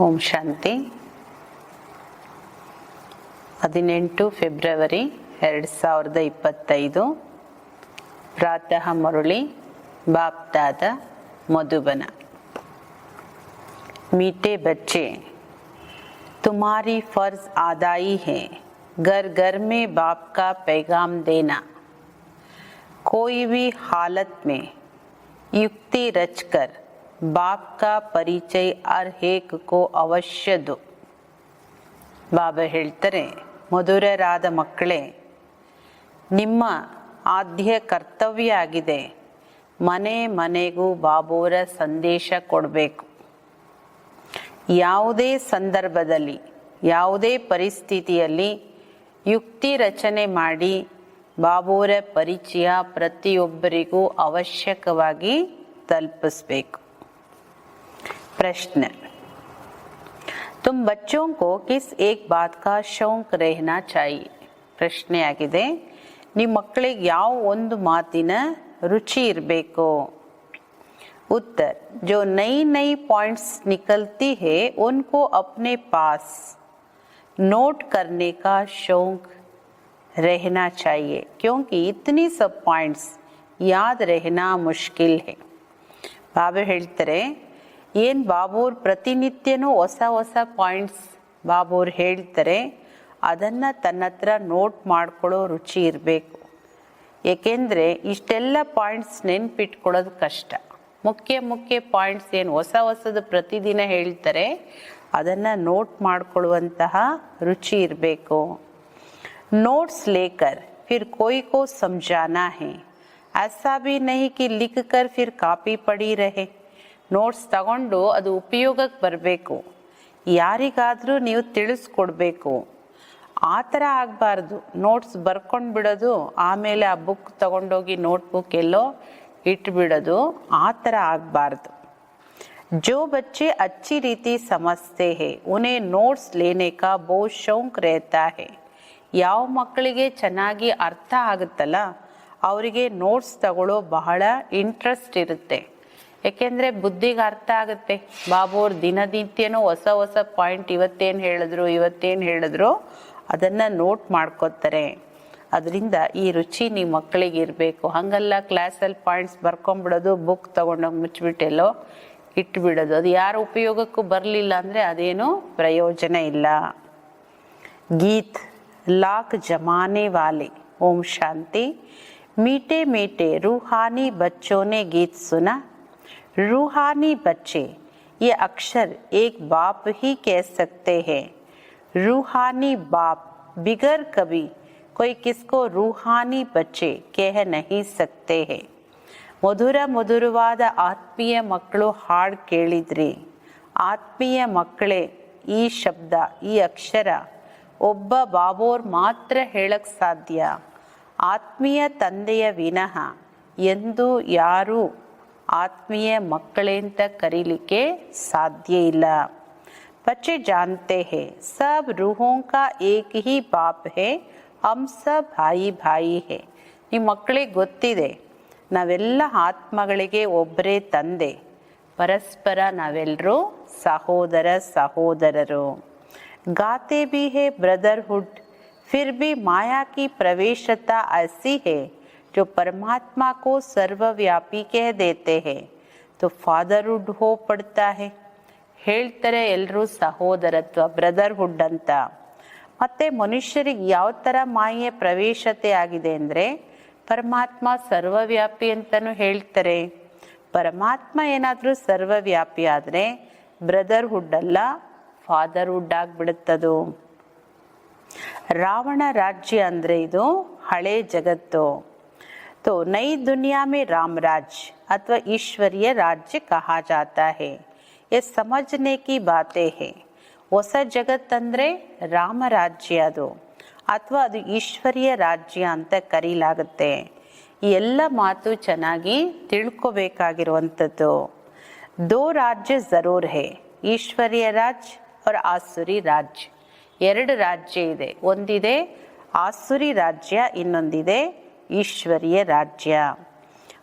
ಓಂ ಶಾಂತಿ. 18 February 2025 ಪ್ರಾತಃ ಮುರಳಿ बाप दादा मधुबन। मीठे बच्चे, तुम्हारी फर्ज आदाई है घर घर में बाप का पैगाम देना। कोई भी हालत में युक्ति रचकर बाप का परिचय हर एक को अवश्य दो। ಬಾಬಾ ಹೇಳ್ತಾರೆ, ಮಧುರರಾದ ಮಕ್ಕಳೇ, ನಿಮ್ಮ ಆದ್ಯ ಕರ್ತವ್ಯ ಆಗಿದೆ ಮನೆ ಮನೆಗೂ ಬಾಬೋರ ಸಂದೇಶ ಕೊಡಬೇಕು. ಯಾವುದೇ ಸಂದರ್ಭದಲ್ಲಿ ಯಾವುದೇ ಪರಿಸ್ಥಿತಿಯಲ್ಲಿ ಯುಕ್ತಿ ರಚನೆ ಮಾಡಿ ಬಾಬೋರ ಪರಿಚಯ ಪ್ರತಿಯೊಬ್ಬರಿಗೂ ಅವಶ್ಯಕವಾಗಿ ತಲುಪಿಸಬೇಕು. प्रश्न, तुम बच्चों को किस एक बात का शौक रहना चाहिए? ಪ್ರಶ್ನೆ ಆಗಿದೆ, ನಿಮ್ಮ ಮಕ್ಕಳಿಗೆ ಯಾವ ಒಂದು ಮಾತಿನ रुचि इरबेको। उत्तर, जो नई नई पॉइंट्स निकलती है उनको अपने पास नोट करने का शौक रहना चाहिए, क्योंकि इतनी सब पॉइंट्स याद रहना मुश्किल है. ಬಾಬಾ ಹೇಳ್ತಾರೆ, ಏನು ಬಾಬೋರ್ ಪ್ರತಿನಿತ್ಯನೂ ಹೊಸ ಹೊಸ ಪಾಯಿಂಟ್ಸ್ ಬಾಬೋರ್ ಹೇಳ್ತಾರೆ, ಅದನ್ನು ತನ್ನ ಹತ್ರ ನೋಟ್ ಮಾಡ್ಕೊಳ್ಳೋ ರುಚಿ ಇರಬೇಕು. ಏಕೆಂದರೆ ಇಷ್ಟೆಲ್ಲ ಪಾಯಿಂಟ್ಸ್ ನೆನ್ಪಿಟ್ಕೊಳ್ಳೋದು ಕಷ್ಟ. ಮುಖ್ಯ ಪಾಯಿಂಟ್ಸ್ ಏನು ಹೊಸದು ಪ್ರತಿದಿನ ಹೇಳ್ತಾರೆ, ಅದನ್ನು ನೋಟ್ ಮಾಡ್ಕೊಳ್ಳುವಂತಹ ರುಚಿ ಇರಬೇಕು. ನೋಟ್ಸ್ लेकर फिर कोई को समझाना है, ऐसा भी नहीं कि लिख कर फिर ಕಾಪಿ पड़ी रहे. ನೋಟ್ಸ್ ತಗೊಂಡು ಅದು ಉಪಯೋಗಕ್ಕೆ ಬರಬೇಕು, ಯಾರಿಗಾದರೂ ನೀವು ತಿಳಿಸ್ಕೊಡ್ಬೇಕು. ಆ ಥರ ಆಗಬಾರ್ದು. ನೋಟ್ಸ್ ಬರ್ಕೊಂಡು ಬಿಡೋದು, ಆಮೇಲೆ ಆ ಬುಕ್ ತಗೊಂಡೋಗಿ ನೋಟ್ಬುಕ್ ಎಲ್ಲೋ ಇಟ್ಬಿಡೋದು, ಆ ಥರ ಆಗಬಾರ್ದು. जो बच्चे अच्छी रीति समझते हैं उन्हें नोट्स लेने का बहुत शौक रहता है. ಯಾವ ಮಕ್ಕಳಿಗೆ ಚೆನ್ನಾಗಿ ಅರ್ಥ ಆಗುತ್ತಲ್ಲ ಅವರಿಗೆ ನೋಟ್ಸ್ ತಗೊಳ್ಳೋ ಬಹಳ ಇಂಟ್ರೆಸ್ಟ್ ಇರುತ್ತೆ. ಏಕೆಂದರೆ ಬುದ್ಧಿಗೆ ಅರ್ಥ ಆಗುತ್ತೆ. ಬಾಬೋರ್ ದಿನನಿತ್ಯನೂ ಹೊಸ ಪಾಯಿಂಟ್ ಇವತ್ತೇನು ಹೇಳಿದ್ರು ಅದನ್ನು ನೋಟ್ ಮಾಡ್ಕೋತಾರೆ. ಅದರಿಂದ ಈ ರುಚಿ ನಿಮ್ಮ ಮಕ್ಕಳಿಗೆ ಇರಬೇಕು. ಹಾಗಲ್ಲ ಕ್ಲಾಸಲ್ಲಿ ಪಾಯಿಂಟ್ಸ್ ಬರ್ಕೊಂಬಿಡೋದು, ಬುಕ್ ತೊಗೊಂಡೋಗಿ ಮುಚ್ಚಿಬಿಟ್ಟೆಲ್ಲೋ ಇಟ್ಬಿಡೋದು. ಅದು ಯಾರ ಉಪಯೋಗಕ್ಕೂ ಬರಲಿಲ್ಲ ಅಂದರೆ ಅದೇನು ಪ್ರಯೋಜನ ಇಲ್ಲ. ಗೀತ್ लाख जमाने वाले. ओम शांति. मीठे मीठे रूहानी बच्चों ने गीत सुना. रूहानी बच्चे ये अक्षर एक बाप ही कह सकते हैं. रूहानी बाप बिगर कभी कोई किसको रूहानी बच्चे कह नहीं सकते हैं. ಮಧುರವಾದ ಆತ್ಮೀಯ ಮಕ್ಕಳು ಹಾಡು ಕೇಳಿದ್ರಿ. ಆತ್ಮೀಯ ಮಕ್ಕಳೇ, ಈ ಶಬ್ದ, ಈ ಅಕ್ಷರ ಒಬ್ಬ ಬಾಬೋರ್ ಮಾತ್ರ ಹೇಳಕ್ ಸಾಧ್ಯ. ಆತ್ಮೀಯ ತಂದೆಯ ವಿನಃ ಎಂದು ಯಾರು ಆತ್ಮೀಯ ಮಕ್ಕಳೇ ಅಂತ ಕರೀಲಿಕ್ಕೆ ಸಾಧ್ಯ ಇಲ್ಲ. बच्चे जानते हैं सब रूहों का एक ही बाप है, हम सब भाई भाई है. ನಿಮ್ಮ ಮಕ್ಕಳಿಗೆ ಗೊತ್ತಿದೆ, ನಾವೆಲ್ಲ ಆತ್ಮಗಳಿಗೆ ಒಬ್ಬರೇ ತಂದೆ, ಪರಸ್ಪರ ನಾವೆಲ್ಲರೂ ಸಹೋದರರು. गाते भी है ब्रदरहुड, फिर भी माया की प्रवेशता ऐसी है जो परमात्मा को सर्वव्यापी कह देते हैं, तो फादरहुड हो पड़ता है. ಹೇಳ್ತಾರೆ ಎಲ್ಲರೂ ಸಹೋದರತ್ವ, ಬ್ರದರ್ಹುಡ್ ಅಂತ. ಮತ್ತೆ ಮನುಷ್ಯರಿಗೆ ಯಾವ ಥರ ಮಾಯೆಯ ಪ್ರವೇಶತೆ ಆಗಿದೆ ಅಂದರೆ, ಪರಮಾತ್ಮ ಸರ್ವವ್ಯಾಪಿ ಅಂತಲೂ ಹೇಳ್ತಾರೆ. ಪರಮಾತ್ಮ ಏನಾದರೂ ಸರ್ವವ್ಯಾಪಿ ಆದರೆ ಬ್ರದರ್ಹುಡ್ ಅಲ್ಲ, ಫಾದರ್ಹುಡ್ ಆಗಿಬಿಡುತ್ತದು. ರಾವಣ ರಾಜ್ಯ ಅಂದರೆ ಇದು ಹಳೆ ಜಗತ್ತು. तो नई दुनिया में राम राज्य अथवा ईश्वरीय राज्य कहा जाता है. ये समझने की बातें है. ಹೊಸ ಜಗತ್ತಂದರೆ ರಾಮರಾಜ್ಯ ಅದು, ಅಥವಾ ಅದು ಈಶ್ವರೀಯ ರಾಜ್ಯ ಅಂತ ಕರೀಲಾಗುತ್ತೆ. ಈ ಎಲ್ಲ ಮಾತು ಚೆನ್ನಾಗಿ ತಿಳ್ಕೊಬೇಕಾಗಿರುವಂಥದ್ದು. ದೋ ರಾಜ್ಯ ಜರೂರ್ ಹೇ, ಈಶ್ವರೀಯ ರಾಜ್ಯ और ಆಸುರಿ ರಾಜ್ಯ. ಎರಡು ರಾಜ್ಯ ಇದೆ. ಒಂದಿದೆ ಆಸುರಿ ರಾಜ್ಯ, ಇನ್ನೊಂದಿದೆ ಈಶ್ವರೀಯ ರಾಜ್ಯ.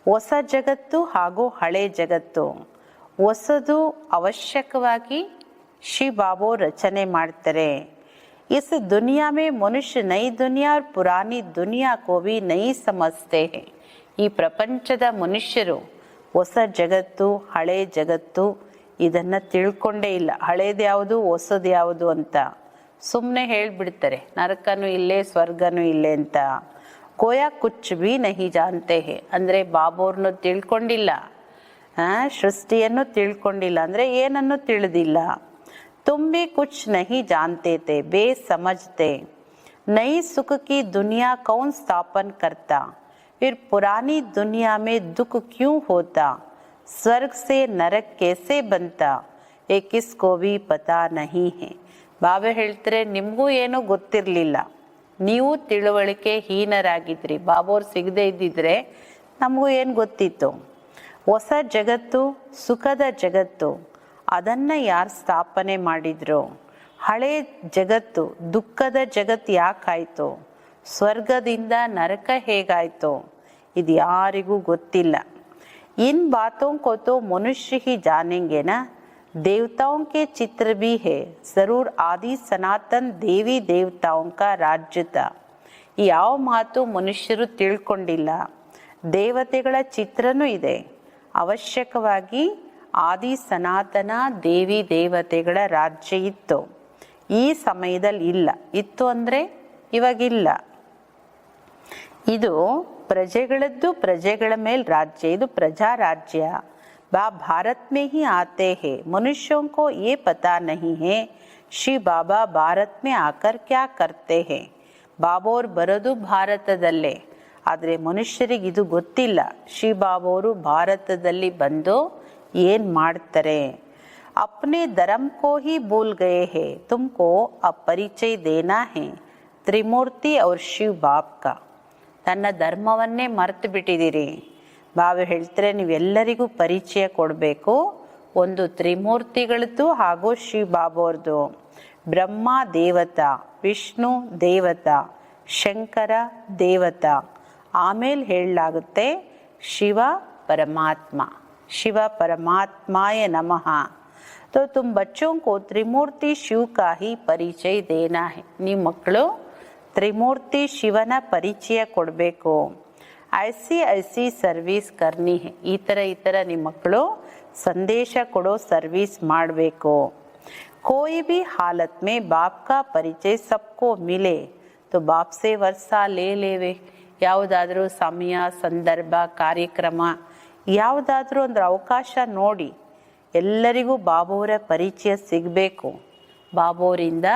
ಹೊಸ ಜಗತ್ತು ಹಾಗೂ ಹಳೆ ಜಗತ್ತು. ಹೊಸದು ಅವಶ್ಯಕವಾಗಿ ಶ್ರೀ ಬಾಬು ರಚನೆ ಮಾಡ್ತಾರೆ. इस दुनिया में मनुष्य नई दुनिया और पुरानी दुनिया को भी नहीं समझते हैं. ಈ ಪ್ರಪಂಚದ ಮನುಷ್ಯರು ಹೊಸ ಜಗತ್ತು ಹಳೆ ಜಗತ್ತು ಇದನ್ನು ತಿಳ್ಕೊಂಡೇ ಇಲ್ಲ. ಹಳೇದು ಯಾವುದು ಹೊಸದು ಯಾವುದು ಅಂತ ಸುಮ್ಮನೆ ಹೇಳಿಬಿಡ್ತಾರೆ. ನರಕನೂ ಇಲ್ಲೇ ಸ್ವರ್ಗನೂ ಇಲ್ಲೇ ಅಂತ. ಗೋಯಾ ಕುಚ್ ಭಿ ನಹಿ ಜಾನ್ತೆ ಹೇ ಅಂದರೆ ಬಾಬೋರ್ನು ತಿಳ್ಕೊಂಡಿಲ್ಲ, ಸೃಷ್ಟಿಯನ್ನು ತಿಳ್ಕೊಂಡಿಲ್ಲ ಅಂದರೆ ಏನನ್ನು ತಿಳಿದಿಲ್ಲ. तुम भी कुछ नहीं जानते थे, बेसमझते. नई सुख की दुनिया कौन स्थापन करता, फिर पुरानी दुनिया में दुख क्यों होता, स्वर्ग से नरक कैसे बनता, ये किसको भी पता नहीं है. ಬಾಬಾ ಹೇಳ್ತಾರೆ, ನಿಮಗೂ ಏನೂ ಗೊತ್ತಿರಲಿಲ್ಲ, ನೀವು ತಿಳುವಳಿಕೆ ಹೀನರಾಗಿದ್ರಿ. ಬಾಬೋರು ಸಿಗದೆ ಇದ್ದಿದ್ರೆ ನಮಗೂ ಏನು ಗೊತ್ತಿತ್ತು. ಹೊಸ ಜಗತ್ತು ಸುಖದ ಜಗತ್ತು ಅದನ್ನು ಯಾರು ಸ್ಥಾಪನೆ ಮಾಡಿದ್ರು? ಹಳೆ ಜಗತ್ತು ದುಃಖದ ಜಗತ್ತು ಯಾಕಾಯಿತು? ಸ್ವರ್ಗದಿಂದ ನರಕ ಹೇಗಾಯಿತು? ಇದು ಯಾರಿಗೂ ಗೊತ್ತಿಲ್ಲ. ಇನ್ ಬಾತೋं को तो मनुष्य ही जानेंगे ना. देवताओं के चित्र भी है, जरूर आदि सनातन देवी देवताओं का राज्य था. ಯಾವ ಮಾತು ಮನುಷ್ಯರು ತಿಳ್ಕೊಂಡಿಲ್ಲ. ದೇವತೆಗಳ ಚಿತ್ರನೂ ಇದೆ. ಅವಶ್ಯಕವಾಗಿ ಆದಿ ಸನಾತನ ದೇವಿ ದೇವತೆಗಳ ರಾಜ್ಯ ಇತ್ತು. ಈ ಸಮಯದಲ್ಲಿ ಇಲ್ಲ. ಇತ್ತು ಅಂದರೆ ಇವಾಗಿಲ್ಲ. ಇದು ಪ್ರಜೆಗಳದ್ದು, ಪ್ರಜೆಗಳ ಮೇಲೆ ರಾಜ್ಯ. ಇದು ಪ್ರಜಾ ರಾಜ್ಯ. भारत में ही आते हैं, मनुष्यों को ये पता नहीं है श्री बाबा भारत में आकर क्या करते हैं. ಬಾಬೋರು ಬರೋದು ಭಾರತದಲ್ಲೇ, ಆದರೆ ಮನುಷ್ಯರಿಗೆ ಇದು ಗೊತ್ತಿಲ್ಲ. ಶ್ರೀ ಬಾಬೋರು ಭಾರತದಲ್ಲಿ ಬಂದು ಏನು ಮಾಡ್ತಾರೆ. अपने धर्म को ही भूल गए हैं, तुमको अब परिचय देना है त्रिमूर्ति और शिव बाप का. ತನ್ನ ಧರ್ಮವನ್ನೇ ಮರೆತು ಬಿಟ್ಟಿದ್ದೀರಿ. ಬಾಬಾ ಹೇಳ್ತಾರೆ, ನೀವೆಲ್ಲರಿಗೂ ಪರಿಚಯ ಕೊಡಬೇಕು. ಒಂದು ತ್ರಿಮೂರ್ತಿಗಳದ್ದು ಹಾಗೂ ಶಿವ ಬಾಬೋರ್ದು. ಬ್ರಹ್ಮ ದೇವತಾ, ವಿಷ್ಣು ದೇವತಾ, ಶಂಕರ ದೇವತಾ, ಆಮೇಲೆ ಹೇಳಲಾಗುತ್ತೆ ಶಿವ ಪರಮಾತ್ಮ. शिव परमात्माय नमः. तो तुम बच्चों को त्रिमूर्ति शिव का ही परिचय देना है. ನೀವು ಮಕ್ಕಳು ತ್ರಿಮೂರ್ತಿ ಶಿವನ ಪರಿಚಯ ಕೊಡಬೇಕು. ಐಸಿ ಐಸಿ ಸರ್ವಿಸ್ ಕರ್ನಿ ಹೈ. ಈ ಥರ ನಿಮ್ಮ ಮಕ್ಕಳು ಸಂದೇಶ ಕೊಡೋ ಸರ್ವಿಸ್ ಮಾಡಬೇಕು. कोई भी हालत में बाप का परिचय सबको मिले तो बाप से वर्षा ले लेवे. ಯಾವುದಾದ್ರೂ ಸಮಯ ಸಂದರ್ಭ ಕಾರ್ಯಕ್ರಮ ಯಾವುದಾದ್ರೂ ಒಂದು ಅವಕಾಶ ನೋಡಿ ಎಲ್ಲರಿಗೂ ಬಾಬೋರ ಪರಿಚಯ ಸಿಗಬೇಕು. ಬಾಬೋರಿಂದ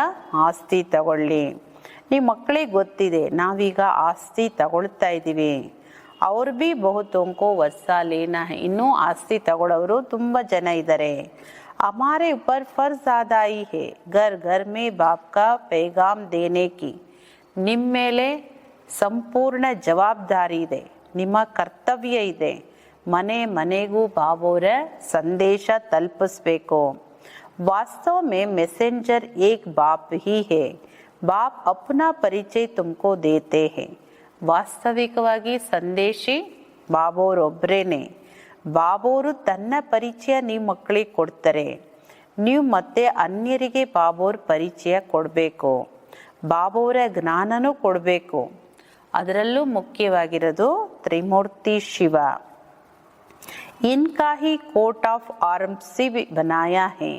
ಆಸ್ತಿ ತಗೊಳ್ಳಿ. ನಿಮ್ಮ ಮಕ್ಕಳಿಗೆ ಗೊತ್ತಿದೆ ನಾವೀಗ ಆಸ್ತಿ ತಗೊಳ್ತಾ ಇದ್ದೀವಿ. ಅವ್ರು ಭೀ ಬಹುತೋಂಕೋ ವರ್ಷ ಲೇನಾ. ಇನ್ನೂ ಆಸ್ತಿ ತಗೊಳ್ಳೋರು ತುಂಬ ಜನ ಇದ್ದಾರೆ. हमारे ऊपर फर्ज आदाई है घर घर में बाप का पैगाम देने की. ನಿಮ್ಮ ಮೇಲೆ ಸಂಪೂರ್ಣ ಜವಾಬ್ದಾರಿ ಇದೆ, ನಿಮ್ಮ ಕರ್ತವ್ಯ ಇದೆ. ಮನೆ ಮನೆಗೂ ಬಾಬೋರ ಸಂದೇಶ ತಲುಪಿಸ್ಬೇಕು. ವಾಸ್ತವ में मैसेंजर एक बाप ही है, बाप अपना परिचय तुमको देते हैं. ವಾಸ್ತವಿಕವಾಗಿ ಸಂದೇಶಿ ಬಾಬೋರೊಬ್ಬರೇನೆ. ಬಾಬೋರು ತನ್ನ ಪರಿಚಯ ನೀವು ಮಕ್ಕಳಿಗೆ ಕೊಡ್ತಾರೆ. ನೀವು ಮತ್ತೆ ಅನ್ಯರಿಗೆ ಬಾಬೋರ್ ಪರಿಚಯ ಕೊಡಬೇಕು. ಬಾಬೋರ ಜ್ಞಾನನೂ ಕೊಡಬೇಕು. ಅದರಲ್ಲೂ ಮುಖ್ಯವಾಗಿರೋದು ತ್ರಿಮೂರ್ತಿ ಶಿವ. इनका ही कोट ऑफ आर्म्स से बनाया है.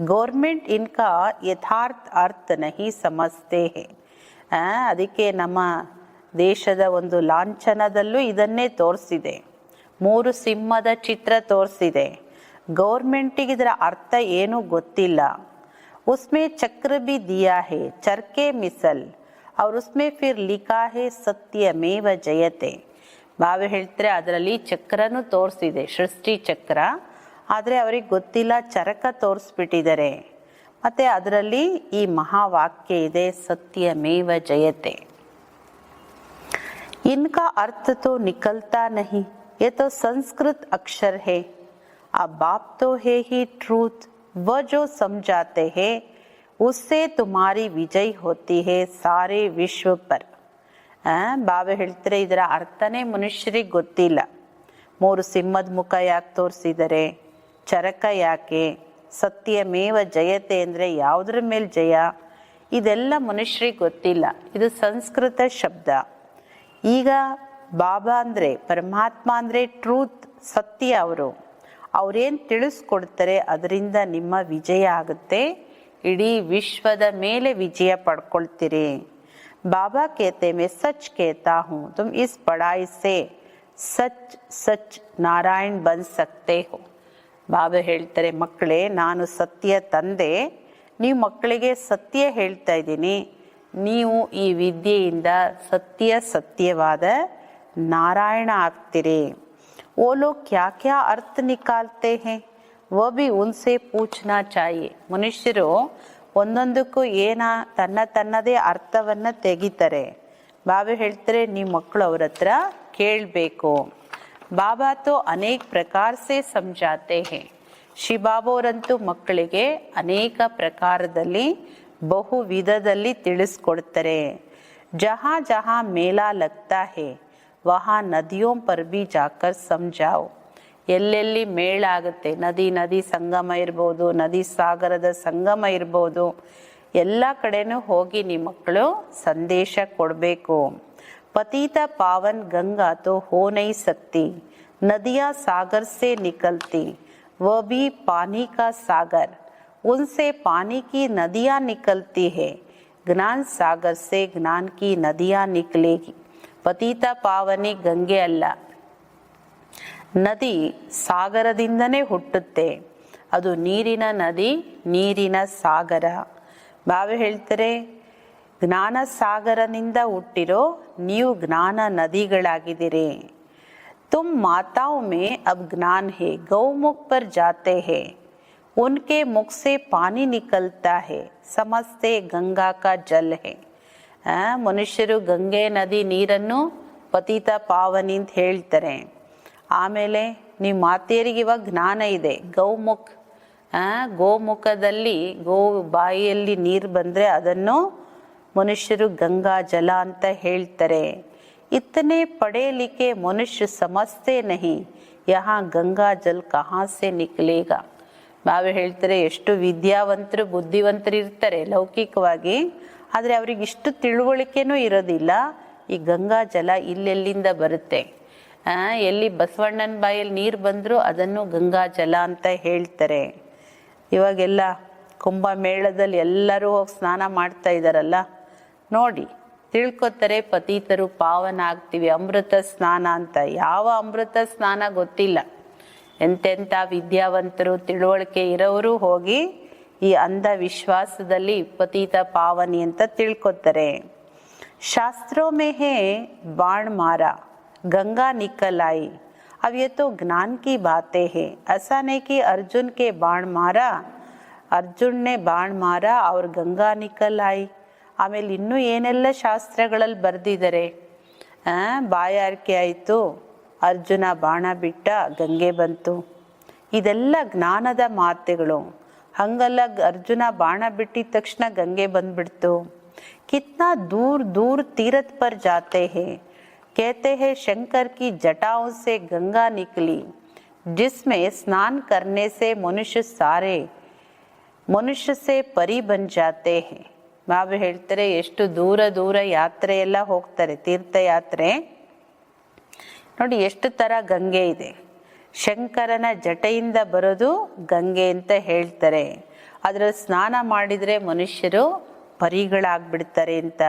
गवर्नमेंट इनका यथार्थ अर्थ नहीं समझते हैं. ಅದಕ್ಕೆ ನಮ್ಮ ದೇಶದ ಒಂದು ಲಾಂಛನದಲ್ಲೂ ಇದನ್ನೇ ತೋರಿಸಿದೆ. 3 ಸಿಂಹದ ಚಿತ್ರ ತೋರಿಸಿದೆ. ಗೌರ್ಮೆಂಟಿಗೆ ಇದರ ಅರ್ಥ ಏನೂ ಗೊತ್ತಿಲ್ಲ. ಉಸ್ಮೇ ಚಕ್ರ ಭಿ ದಿಯಾ ಹೇ ಚರ್ಕೆ ಮಿಸಲ್ और उसमें फिर लिखा है ಸತ್ಯಮೇವ ಜಯತೆ. ಬಾಬಾ ಹೇಳ್ತಾರೆ ಅದರಲ್ಲಿ ಚಕ್ರನೂ ತೋರಿಸಿದೆ, ಸೃಷ್ಟಿ ಚಕ್ರ. ಆದರೆ ಅವ್ರಿಗೆ ಗೊತ್ತಿಲ್ಲ, ಚರಕ ತೋರಿಸ್ಬಿಟ್ಟಿದ್ದಾರೆ. ಮತ್ತು ಅದರಲ್ಲಿ ಈ ಮಹಾವಾಕ್ಯ ಇದೆ, ಸತ್ಯಮೇವ ಜಯತೆ. इनका अर्थ तो निकलता नहीं, ये तो संस्कृत अक्षर है. अब बाप तो है ही ट्रूथ, वह जो समझाते हैं उससे तुम्हारी विजय होती है सारे विश्व पर. ಬಾಬಾ ಹೇಳ್ತಾರೆ ಇದರ ಅರ್ಥನೇ ಮನುಷ್ಯರಿಗೆ ಗೊತ್ತಿಲ್ಲ. 3 ಸಿಂಹದ ಮುಖ ಯಾಕೆ ತೋರಿಸಿದ್ದಾರೆ, ಚರಕ ಯಾಕೆ, ಸತ್ಯಮೇವ ಜಯತೆ ಅಂದರೆ ಯಾವುದ್ರ ಮೇಲೆ ಜಯ, ಇದೆಲ್ಲ ಮನುಷ್ಯರಿಗೆ ಗೊತ್ತಿಲ್ಲ. ಇದು ಸಂಸ್ಕೃತ ಶಬ್ದ. ಈಗ ಬಾಬಾ ಅಂದರೆ ಪರಮಾತ್ಮ ಅಂದರೆ ಟ್ರೂತ್, ಸತ್ಯ. ಅವರೇನು ತಿಳಿಸ್ಕೊಡ್ತಾರೆ ಅದರಿಂದ ನಿಮ್ಮ ವಿಜಯ ಆಗುತ್ತೆ. ಇಡೀ ವಿಶ್ವದ ಮೇಲೆ ವಿಜಯ ಪಡ್ಕೊಳ್ತೀರಿ. ಬಾಬಾ कहते मैं सच कहता हूँ तुम इस पढ़ाई से सच सच नारायण बन सकते हो. ಬಾಬಾ ಹೇಳ್ತಾರೆ, ಮಕ್ಕಳೇ ನಾನು ಸತ್ಯ ತಂದೆ, ನೀವು ಮಕ್ಕಳಿಗೆ ಸತ್ಯ ಹೇಳ್ತಾ ಇದ್ದೀನಿ, ನೀವು ಈ ವಿದ್ಯೆಯಿಂದ ಸತ್ಯವಾದ ನಾರಾಯಣ ಆಗ್ತೀರಿ. वो लोग क्या क्या अर्थ निकालते हैं वो भी उनसे पूछना चाहिए. ಮನುಷ್ಯರು ಒಂದೊಂದಕ್ಕೂ ತನ್ನದೇ ಅರ್ಥವನ್ನು ತೆಗಿತಾರೆ. ಬಾಬಾ ಹೇಳ್ತಾರೆ, ನೀವು ಮಕ್ಕಳು ಅವ್ರ ಹತ್ರ ಕೇಳಬೇಕು. ಬಾಬಾ ತೋ ಅನೇಕ ಪ್ರಕಾರ ಸೆ ಸಮಜಾತೆ ಹೇ. ಶ್ರೀ ಬಾಬಾ ಅವರಂತೂ ಮಕ್ಕಳಿಗೆ ಅನೇಕ ಪ್ರಕಾರದಲ್ಲಿ ಬಹು ವಿಧದಲ್ಲಿ ತಿಳಿಸ್ಕೊಡ್ತಾರೆ. ಜಹಾ ಜಹಾ ಮೇಲಾ ಲಗ್ತಾ ಹೇ ವಹಾ ನದಿಯೋ ಪರ್ ಬಿ ಜಾಕರ್ ಸಮಜಾओ. ಎಲ್ಲೆಲ್ಲಿ ಮೇಳ ಆಗುತ್ತೆ, ನದಿ ಸಂಗಮ ಇರ್ಬೋದು, ನದಿ ಸಾಗರದ ಸಂಗಮ ಇರ್ಬೋದು, ಎಲ್ಲ ಕಡೆನೂ ಹೋಗಿ ನಿಮ್ಮ ಮಕ್ಕಳು ಸಂದೇಶ ಕೊಡಬೇಕು. ಪತೀತ ಪಾವನ್ ಗಂಗಾ ತೋ ಹೋ ನೈ ಸಕ್ತಿ, ನದಿಯಾ ಸಾಗರ್ ಸೆ ನಿಕಲ್ತಿ, वो भी पानी का सागर, उनसे पानी की नदियाँ निकलती है, ज्ञान सागर से ज्ञान की नदियाँ निकलेगी. ಪತೀತ ಪಾವನಿ ಗಂಗೆ ಅಲ್ಲ, ನದಿ ಸಾಗರದಿಂದನೇ ಹುಟ್ಟುತ್ತೆ, ಅದು ನೀರಿನ ನದಿ, ನೀರಿನ ಸಾಗರ. ಬಾಬಾ ಹೇಳ್ತಾರೆ, ಜ್ಞಾನ ಸಾಗರನಿಂದ ಹುಟ್ಟಿರೋ ನೀವು ಜ್ಞಾನ ನದಿಗಳಾಗಿದ್ದೀರಿ. तुम माताओं में अब ज्ञान है, गौमुख पर जाते हैं, उनके मुख से पानी निकलता है, समझते गंगा का जल है. ಮನುಷ್ಯರು ಗಂಗೆ ನದಿ ನೀರನ್ನು ಪತಿತ ಪಾವನಿ ಅಂತ ಹೇಳ್ತಾರೆ. ಆಮೇಲೆ ನೀವು ಮಾತೆಯರಿಗೆ ಇವಾಗ ಜ್ಞಾನ ಇದೆ. ಗೋಮುಖದಲ್ಲಿ ಬಾಯಿಯಲ್ಲಿ ನೀರು ಬಂದರೆ ಅದನ್ನು ಮನುಷ್ಯರು ಗಂಗಾ ಜಲ ಅಂತ ಹೇಳ್ತಾರೆ. इतने पढ़े लिखे मनुष्य समझते नहीं यहाँ गंगा जल कहाँ से निकलेगा. ಬಾಬಾ ಹೇಳ್ತಾರೆ, ಎಷ್ಟು ವಿದ್ಯಾವಂತರು ಬುದ್ಧಿವಂತರು ಇರ್ತಾರೆ ಲೌಕಿಕವಾಗಿ, ಆದರೆ ಅವ್ರಿಗೆ ಇಷ್ಟು ತಿಳುವಳಿಕೆನೂ ಇರೋದಿಲ್ಲ ಈ ಗಂಗಾ ಜಲ ಇಲ್ಲೆಲ್ಲಿಂದ ಬರುತ್ತೆ. ಎಲ್ಲಿ ಬಸವಣ್ಣನ ಬಾಯಲ್ಲಿ ನೀರು ಬಂದರೂ ಅದನ್ನು ಗಂಗಾ ಜಲ ಅಂತ ಹೇಳ್ತಾರೆ. ಇವಾಗೆಲ್ಲ ಕುಂಭಮೇಳದಲ್ಲಿ ಎಲ್ಲರೂ ಹೋಗಿ ಸ್ನಾನ ಮಾಡ್ತಾ ಇದ್ದಾರಲ್ಲ, ನೋಡಿ ತಿಳ್ಕೊತಾರೆ, ಪತೀತರು ಪಾವನ ಆಗ್ತೀವಿ, ಅಮೃತ ಸ್ನಾನ ಅಂತ. ಯಾವ ಅಮೃತ ಸ್ನಾನ ಗೊತ್ತಿಲ್ಲ. ಎಂತೆಂಥ ವಿದ್ಯಾವಂತರು ತಿಳುವಳಿಕೆ ಇರೋರು ಹೋಗಿ ಈ ಅಂಧವಿಶ್ವಾಸದಲ್ಲಿ ಪತೀತ ಪಾವನಿ ಅಂತ ತಿಳ್ಕೊತಾರೆ. ಶಾಸ್ತ್ರೋ ಮೇ ಹೇ ಬಾಣ್ ಮಾರಾ ಗಂಗಾ ನಿಕಲ್ आई, अब ये तो ज्ञान की बातें है. ऐसा नहीं कि अर्जुन के बाण मारा, अर्जुन ने बाण मारा और गंगा निकल आई. ಆಮೇಲೆ ಇನ್ನೂ ಏನೆಲ್ಲ ಶಾಸ್ತ್ರಗಳಲ್ಲಿ ಬರೆದಿದ್ದಾರೆ. ಬಾಯಾರಿಕೆ ಆಯಿತು, ಅರ್ಜುನ ಬಾಣ ಬಿಟ್ಟ, ಗಂಗೆ ಬಂತು. ಇದೆಲ್ಲ ಜ್ಞಾನದ ಮಾತುಗಳು. ಹಂಗಲ್ಲ, ಅರ್ಜುನ ಬಾಣ ಬಿಟ್ಟಿದ ತಕ್ಷಣ ಗಂಗೆ ಬಂದ್ಬಿಡ್ತು. ಕಿತ್ನಾ ದೂರ್ ದೂರ್ ತೀರತ್ ಪರ್ ಜಾತೆ ಹೇ, कहते हैं शंकर की जटाओं से गंगा निकली, जिसमें स्नान करने से मनुष्य से परी बन जाते हैं. ಬಾಬಾ ಹೇಳ್ತಾರೆ, ಎಷ್ಟು ದೂರ ದೂರ ಯಾತ್ರೆ ಎಲ್ಲ ಹೋಗ್ತಾರೆ, ತೀರ್ಥಯಾತ್ರೆ. ನೋಡಿ ಎಷ್ಟು ಥರ ಗಂಗೆ ಇದೆ. ಶಂಕರನ ಜಟೆಯಿಂದ ಬರೋದು ಗಂಗೆ ಅಂತ ಹೇಳ್ತಾರೆ. ಅದರಲ್ಲಿ ಸ್ನಾನ ಮಾಡಿದರೆ ಮನುಷ್ಯರು ಪರಿಗಳಾಗ್ಬಿಡ್ತಾರೆ ಅಂತ.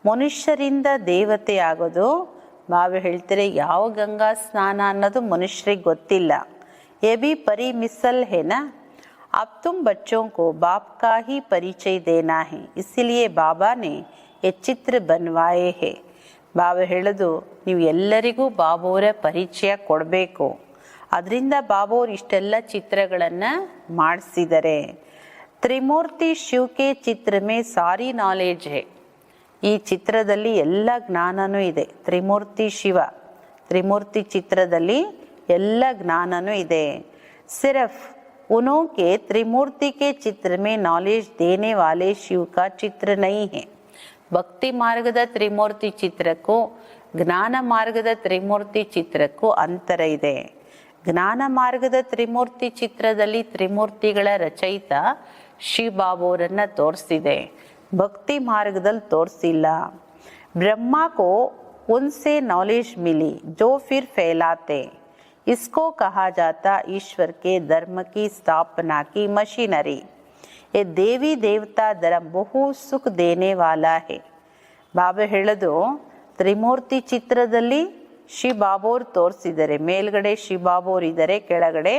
ಮನುಷ್ಯರಿಂದ ದೇವತೆ ಆಗೋದು ಬಾಬಾ ಹೇಳ್ತಾರೆ, ಯಾವ ಗಂಗಾ ಸ್ನಾನ ಅನ್ನೋದು ಮನುಷ್ಯರಿಗೆ ಗೊತ್ತಿಲ್ಲ. ಎ ಬಿ ಪರಿ ಮಿಸಲ್ ಹೇನಾ. अब तुम बच्चों को बाप का ही परिचय देना है, इसलिए बाबा ने ये चित्र बनवाए हैं. ಬಾಬಾ ಹೇಳೋದು, ನೀವು ಎಲ್ಲರಿಗೂ ಬಾಬೋರ ಪರಿಚಯ ಕೊಡಬೇಕು. ಅದರಿಂದ ಬಾಬೋರು ಇಷ್ಟೆಲ್ಲ ಚಿತ್ರಗಳನ್ನು ಮಾಡಿಸಿದ್ದಾರೆ. ತ್ರಿಮೂರ್ತಿ ಶಿವಕೆ ಚಿತ್ರ ಮೇ ಸಾರಿ ನಾಲೆಜ್ ಹೇ. ಈ ಚಿತ್ರದಲ್ಲಿ ಎಲ್ಲ ಜ್ಞಾನನೂ ಇದೆ. ತ್ರಿಮೂರ್ತಿ ಶಿವ, ತ್ರಿಮೂರ್ತಿ ಚಿತ್ರದಲ್ಲಿ ಎಲ್ಲ ಜ್ಞಾನನೂ ಇದೆ. ಸಿರ್ಫ್ उन्हों के त्रिमूर्ति के चित्र में नॉलेज देने वाले शिव का चित्र नहीं है. ಭಕ್ತಿ ಮಾರ್ಗದ ತ್ರಿಮೂರ್ತಿ ಚಿತ್ರಕ್ಕೂ ಜ್ಞಾನ ಮಾರ್ಗದ ತ್ರಿಮೂರ್ತಿ ಚಿತ್ರಕ್ಕೂ ಅಂತರ ಇದೆ. ಜ್ಞಾನ ಮಾರ್ಗದ ತ್ರಿಮೂರ್ತಿ ಚಿತ್ರದಲ್ಲಿ ತ್ರಿಮೂರ್ತಿಗಳ ರಚಯಿತ ಶಿವಬಾಬುರನ್ನ ತೋರಿಸಿದೆ, ಭಕ್ತಿ ಮಾರ್ಗದಲ್ಲಿ ತೋರಿಸಿಲ್ಲ. ब्रह्मा को उनसे नॉलेज मिली जो फिर फैलाते, इसको कहा जाता ईश्वर के धर्म की स्थापना की मशीनरी. ये देवी देवता धर्म ಬಹು ಸುಖ ದೇನೆ ವಾಲಾ ಹೇ. ಬಾಬಾ ಹೇಳೋದು, ತ್ರಿಮೂರ್ತಿ ಚಿತ್ರದಲ್ಲಿ ಶಿವಬಾಬೋರ್ ತೋರಿಸಿದ್ದಾರೆ. ಮೇಲ್ಗಡೆ ಶಿವಬಾಬೋರ್ ಇದ್ದಾರೆ, ಕೆಳಗಡೆ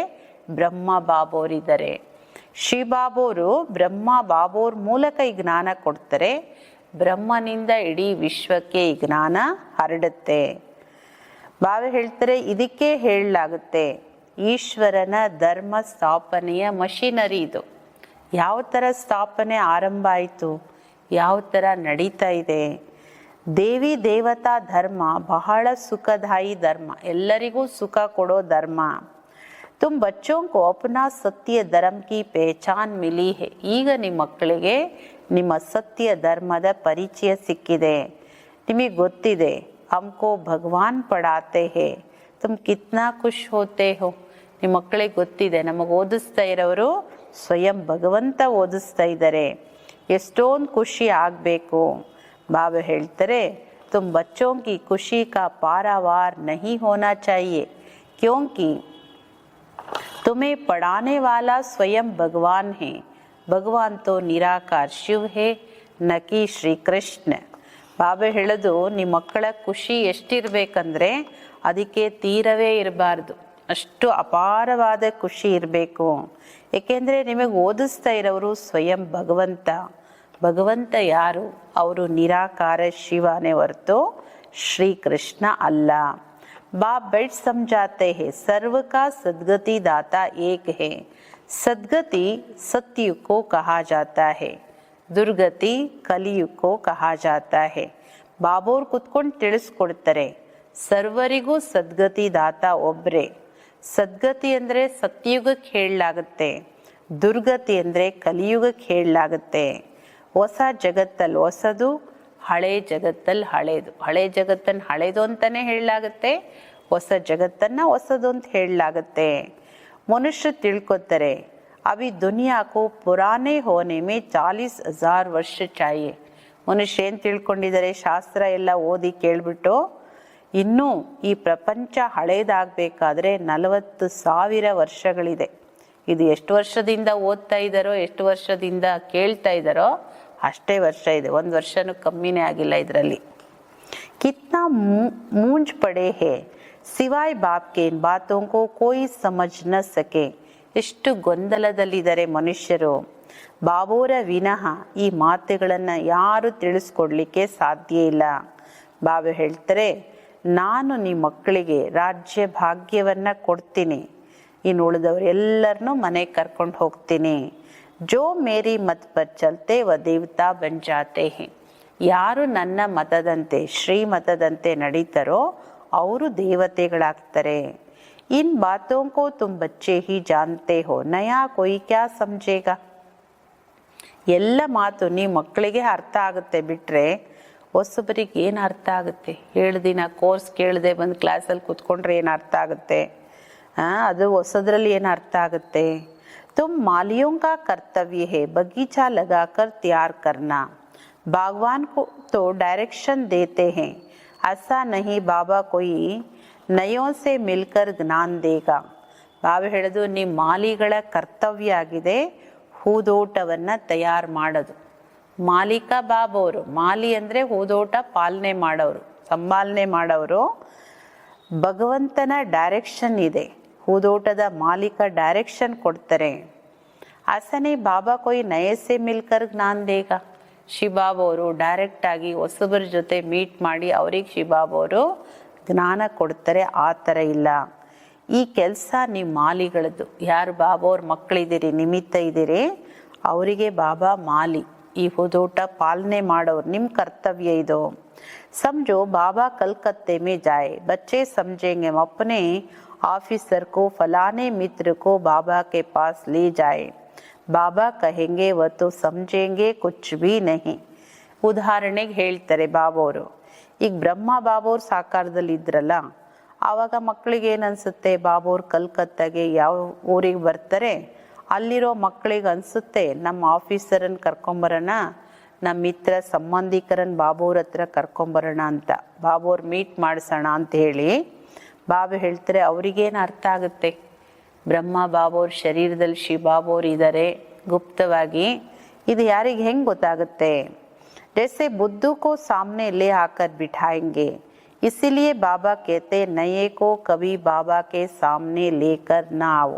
ಬ್ರಹ್ಮ ಬಾಬೋರ್ ಇದ್ದಾರೆ. ಶಿವಬಾಬೋರು ಬ್ರಹ್ಮ ಬಾಬೋರ್ ಮೂಲಕ ಈ ಜ್ಞಾನ ಕೊಡ್ತಾರೆ. ಬ್ರಹ್ಮನಿಂದ ಇಡೀ ವಿಶ್ವಕ್ಕೆ ಈ ಜ್ಞಾನ ಹರಡುತ್ತೆ. ಬಾಬಾ ಹೇಳ್ತಾರೆ, ಇದಕ್ಕೆ ಹೇಳಲಾಗುತ್ತೆ ಈಶ್ವರನ ಧರ್ಮ ಸ್ಥಾಪನೆಯ ಮಷಿನರಿ ಇದು. ಯಾವ ಥರ ಸ್ಥಾಪನೆ ಆರಂಭ ಆಯಿತು, ಯಾವ ಥರ ನಡೀತಾ ಇದೆ. ದೇವಿ ದೇವತಾ ಧರ್ಮ ಬಹಳ ಸುಖದಾಯಿ ಧರ್ಮ, ಎಲ್ಲರಿಗೂ ಸುಖ ಕೊಡೋ ಧರ್ಮ. ತುಮ್ ಬಚ್ಚೋं को अपना सत्य धर्म की पहचान मिली है. ಈಗ ನಿಮ್ಮ ಮಕ್ಕಳಿಗೆ ನಿಮ್ಮ ಸತ್ಯ ಧರ್ಮದ ಪರಿಚಯ ಸಿಕ್ಕಿದೆ. ನಿಮಗೆ ಗೊತ್ತಿದೆ, हमको ಭಗವಾನ್ ಪಡಾತೆ ಹೇ, ತುಮ್ ಕಿತ್ನಾ ಖುಷ್ ಹೋತೆ ಹೋ. ನಿಮ್ಮ ಮಕ್ಕಳಿಗೆ ಗೊತ್ತಿದೆ, ನಮಗೆ ಓದಿಸ್ತಾ ಇರೋರು ಸ್ವಯಂ ಭಗವಂತ ಓದಿಸ್ತಾ ಇದ್ದಾರೆ. ಎಷ್ಟೊಂದು ಖುಷಿ ಆಗಬೇಕು. ಬಾಬಾ ಹೇಳ್ತಾರೆ, तुम बच्चों की खुशी का पारावार नहीं होना चाहिए, क्योंकि तुम्हें पढ़ाने वाला स्वयं भगवान है. भगवान तो निराकार शिव है, न कि ಶ್ರೀ ಕೃಷ್ಣ. ಬಾಬಾ ಹೇಳೋದು, ನಿಮ್ಮ ಮಕ್ಕಳ ಖುಷಿ ಎಷ್ಟಿರಬೇಕಂದ್ರೆ ಅದಕ್ಕೆ ತೀರವೇ ಇರಬಾರ್ದು, ಅಷ್ಟು ಅಪಾರವಾದ ಖುಷಿ ಇರಬೇಕು. ಏಕೆಂದರೆ ನಿಮಗೆ ಓದಿಸ್ತಾ ಇರೋರು ಸ್ವಯಂ ಭಗವಂತ. ಭಗವಂತ ಯಾರು? ಅವರು ನಿರಾಕಾರ ಶಿವನೇ ಹೊರತು ಶ್ರೀ ಕೃಷ್ಣ ಅಲ್ಲ. बाप बैठ समझाते हैं, सर्व का सद्गति दाता एक है. सद्गति सत्युग को कहा जाता है, दुर्गति कलियुग को कहा जाता है. ಬಾಬೋರ್ ಕುತ್ಕೊಂಡು ತಿಳಿಸ್ಕೊಡ್ತಾರೆ, ಸರ್ವರಿಗೂ ಸದ್ಗತಿ ದಾತ ಒಬ್ಬರೇ. ಸದ್ಗತಿ ಅಂದರೆ ಸತ್ಯುಗಕ್ಕೆ ಹೇಳಲಾಗುತ್ತೆ, ದುರ್ಗತಿ ಅಂದರೆ ಕಲಿಯುಗಕ್ಕೆ ಹೇಳಲಾಗುತ್ತೆ. ಹೊಸ ಜಗತ್ತಲ್ಲಿ ಹೊಸದು, ಹಳೆ ಜಗತ್ತಲ್ಲಿ ಹಳೇದು. ಹಳೆ ಜಗತ್ತನ್ನು ಹಳೇದು ಅಂತಲೇ ಹೇಳಲಾಗುತ್ತೆ, ಹೊಸ ಜಗತ್ತನ್ನು ಹೊಸದು ಅಂತ ಹೇಳಲಾಗುತ್ತೆ. ಮನುಷ್ಯ ತಿಳ್ಕೊತಾರೆ, ಅವಿ ದುನಿಯಾಕು ಪುರಾನೆ ಹೋನೆ ಮೇ 40,000 ವರ್ಷ ಚಾಯೆ. ಮನುಷ್ಯ ಏನು ತಿಳ್ಕೊಂಡಿದ್ದಾರೆ, ಶಾಸ್ತ್ರ ಎಲ್ಲ ಓದಿ ಕೇಳಿಬಿಟ್ಟು ಇನ್ನೂ ಈ ಪ್ರಪಂಚ ಹಳೇದಾಗಬೇಕಾದ್ರೆ 40,000 ವರ್ಷಗಳಿದೆ. ಇದು ಎಷ್ಟು ವರ್ಷದಿಂದ ಓದ್ತಾ ಇದ್ದಾರೋ, ಎಷ್ಟು ವರ್ಷದಿಂದ ಕೇಳ್ತಾ ಇದ್ದಾರೋ ಅಷ್ಟೇ ವರ್ಷ ಇದೆ. ಒಂದು ವರ್ಷನೂ ಕಮ್ಮಿನೇ ಆಗಿಲ್ಲ ಇದರಲ್ಲಿ. ಕಿತ್ನಾ ಮೂಂಜ್ ಪಡೆ ಹೇ ಸಿವಾಯ್ ಬಾಪ್ ಕೆ ಇನ್ ಬಾತೋಂ ಕೋ ಕೋಯಿ ಸಮಜ್ ನ ಸಕೆ. ಎಷ್ಟು ಗೊಂದಲದಲ್ಲಿದ್ದಾರೆ ಮನುಷ್ಯರು. ಬಾಬೋರ ವಿನಃ ಈ ಮಾತುಗಳನ್ನು ಯಾರು ತಿಳಿಸ್ಕೊಡ್ಲಿಕ್ಕೆ ಸಾಧ್ಯ ಇಲ್ಲ. ಬಾಬಾ ಹೇಳ್ತಾರೆ, ನಾನು ನಿಮ್ಮ ಮಕ್ಕಳಿಗೆ ರಾಜ್ಯ ಭಾಗ್ಯವನ್ನು ಕೊಡ್ತೀನಿ, ಇನ್ನು ಉಳಿದವರು ಎಲ್ಲರನ್ನೂ ಮನೆಗೆ ಕರ್ಕೊಂಡು ಹೋಗ್ತೀನಿ. ಜೋ ಮೇರಿ ಮತ್ ಪರ್ ಚಲ್ತೆ ವ ದೇವತಾ ಬನ್ ಜಾತೆ ಹೇ. ಯಾರು ನನ್ನ ಮತದಂತೆ ಶ್ರೀಮತದಂತೆ ನಡೀತಾರೋ ಅವರು ದೇವತೆಗಳಾಗ್ತಾರೆ. ಇನ್ ಬಾತೋಂ ಕೋ ತುಮ್ ಬಚ್ಚೆ ಹಿ ಜಾನ್ತೆ ಹೋ, ನಯಾ ಕೊಯ್ ಕ್ಯಾ ಸಮಜೇಗಾ. ಎಲ್ಲ ಮಾತು ನಿಮ್ಮ ಮಕ್ಕಳಿಗೆ ಅರ್ಥ ಆಗುತ್ತೆ ಬಿಟ್ಟರೆ ಹೊಸಬರಿಗೆ ಏನು ಅರ್ಥ ಆಗುತ್ತೆ? 7 ದಿನ ಕೋರ್ಸ್ ಕೇಳದೆ ಬಂದು ಕ್ಲಾಸಲ್ಲಿ ಕೂತ್ಕೊಂಡ್ರೆ ಏನು ಅರ್ಥ ಆಗುತ್ತೆ? ಅದು ಹೊಸದ್ರಲ್ಲಿ ಏನು ಅರ್ಥ ಆಗುತ್ತೆ? तुम मालियों का कर्तव्य है बगीचा लगाकर तैयार करना. बागवान को तो डायरेक्शन देते हैं, ऐसा नहीं बाबा कोई नयों से मिलकर ज्ञान देगा. ಬಾಬಾ ಹೇಳೋದು, ನಿಮ್ಮ ಮಾಲಿಗಳ ಕರ್ತವ್ಯ ಆಗಿದೆ ಹೂದೋಟವನ್ನು ತಯಾರು ಮಾಡೋದು. ಮಾಲೀಕ ಬಾಬೋರು. ಮಾಲಿ ಅಂದರೆ ಹೂದೋಟ ಪಾಲನೆ ಮಾಡೋರು, ಸಂಪಾಲನೆ ಮಾಡೋರು. ಭಗವಂತನ ಡೈರೆಕ್ಷನ್ ಇದೆ, ಹೂದೋಟದ ಮಾಲೀಕ ಡೈರೆಕ್ಷನ್ ಕೊಡ್ತಾರೆ. ಆಸನೆ ಬಾಬಾ ಕೊಯ್ ನಯಸೆ ಮಿಲ್ಕರ್ ಜ್ಞಾನ ದೇಗ. ಶಿವಬಾಬವರು ಡೈರೆಕ್ಟಾಗಿ ಹೊಸಬರ ಜೊತೆ ಮೀಟ್ ಮಾಡಿ ಅವ್ರಿಗೆ ಶಿವಬಾಬವರು ಜ್ಞಾನ ಕೊಡ್ತಾರೆ. ಆ ಥರ ಇಲ್ಲ. ಈ ಕೆಲಸ ನಿಮ್ಮ ಮಾಲಿಗಳದ್ದು. ಯಾರು ಬಾಬಾವ್ರ ಮಕ್ಕಳಿದ್ದೀರಿ, ನಿಮಿತ್ತ ಇದ್ದೀರಿ, ಅವರಿಗೆ ಬಾಬಾ ಮಾಲಿ, ಈ ಹೂದೋಟ ಪಾಲನೆ ಮಾಡೋರು. ನಿಮ್ಮ ಕರ್ತವ್ಯ ಇದು. ಸಮझो बाबा कलकत्ते में जाए, बच्चे समझेंगे हम अपने ऑफिसर को फलाने मित्र को बाबा के पास ले जाए. बाबा कहेंगे वह तो समझेंगे कुछ भी नहीं. ಉದಾಹರಣೆಗೆ ಹೇಳ್ತಾರೆ ಬಾಬೋರು. ಈಗ ಬ್ರಹ್ಮ ಬಾಬೋರು ಸಾಕಾರದಲ್ಲಿ ಇದ್ರಲ್ಲ, ಆವಾಗ ಮಕ್ಕಳಿಗೆ ಏನು ಅನಿಸುತ್ತೆ, ಬಾಬೋರ್ ಕಲ್ಕತ್ತಾಗೆ ಯಾವ ಊರಿಗೆ ಬರ್ತಾರೆ ಅಲ್ಲಿರೋ ಮಕ್ಕಳಿಗೆ ಅನಿಸುತ್ತೆ ನಮ್ಮ ಆಫೀಸರನ್ನು ಕರ್ಕೊಂಬರೋಣ, ನಮ್ಮ ಮಿತ್ರ ಸಂಬಂಧಿಕರನ್ನು ಬಾಬೋರ್ ಹತ್ರ ಕರ್ಕೊಂಬರೋಣ ಅಂತ, ಬಾಬೋರ್ ಮೀಟ್ ಮಾಡಿಸೋಣ ಅಂತ ಹೇಳಿ ಬಾಬಾ ಹೇಳ್ತಾರೆ. ಅವ್ರಿಗೇನು ಅರ್ಥ ಆಗುತ್ತೆ, ಬ್ರಹ್ಮ ಬಾಬೋರ್ ಶರೀರದಲ್ಲಿ ಶಿವ ಬಾಬೋರ್ ಇದ್ದಾರೆ ಗುಪ್ತವಾಗಿ, ಇದು ಯಾರಿಗೆ ಹೆಂಗೆ ಗೊತ್ತಾಗುತ್ತೆ. जैसे बुद्धू को सामने ले आकर बिठाएंगे, इसीलिए बाबा कहते नए को कभी बाबा के सामने लेकर ना आओ.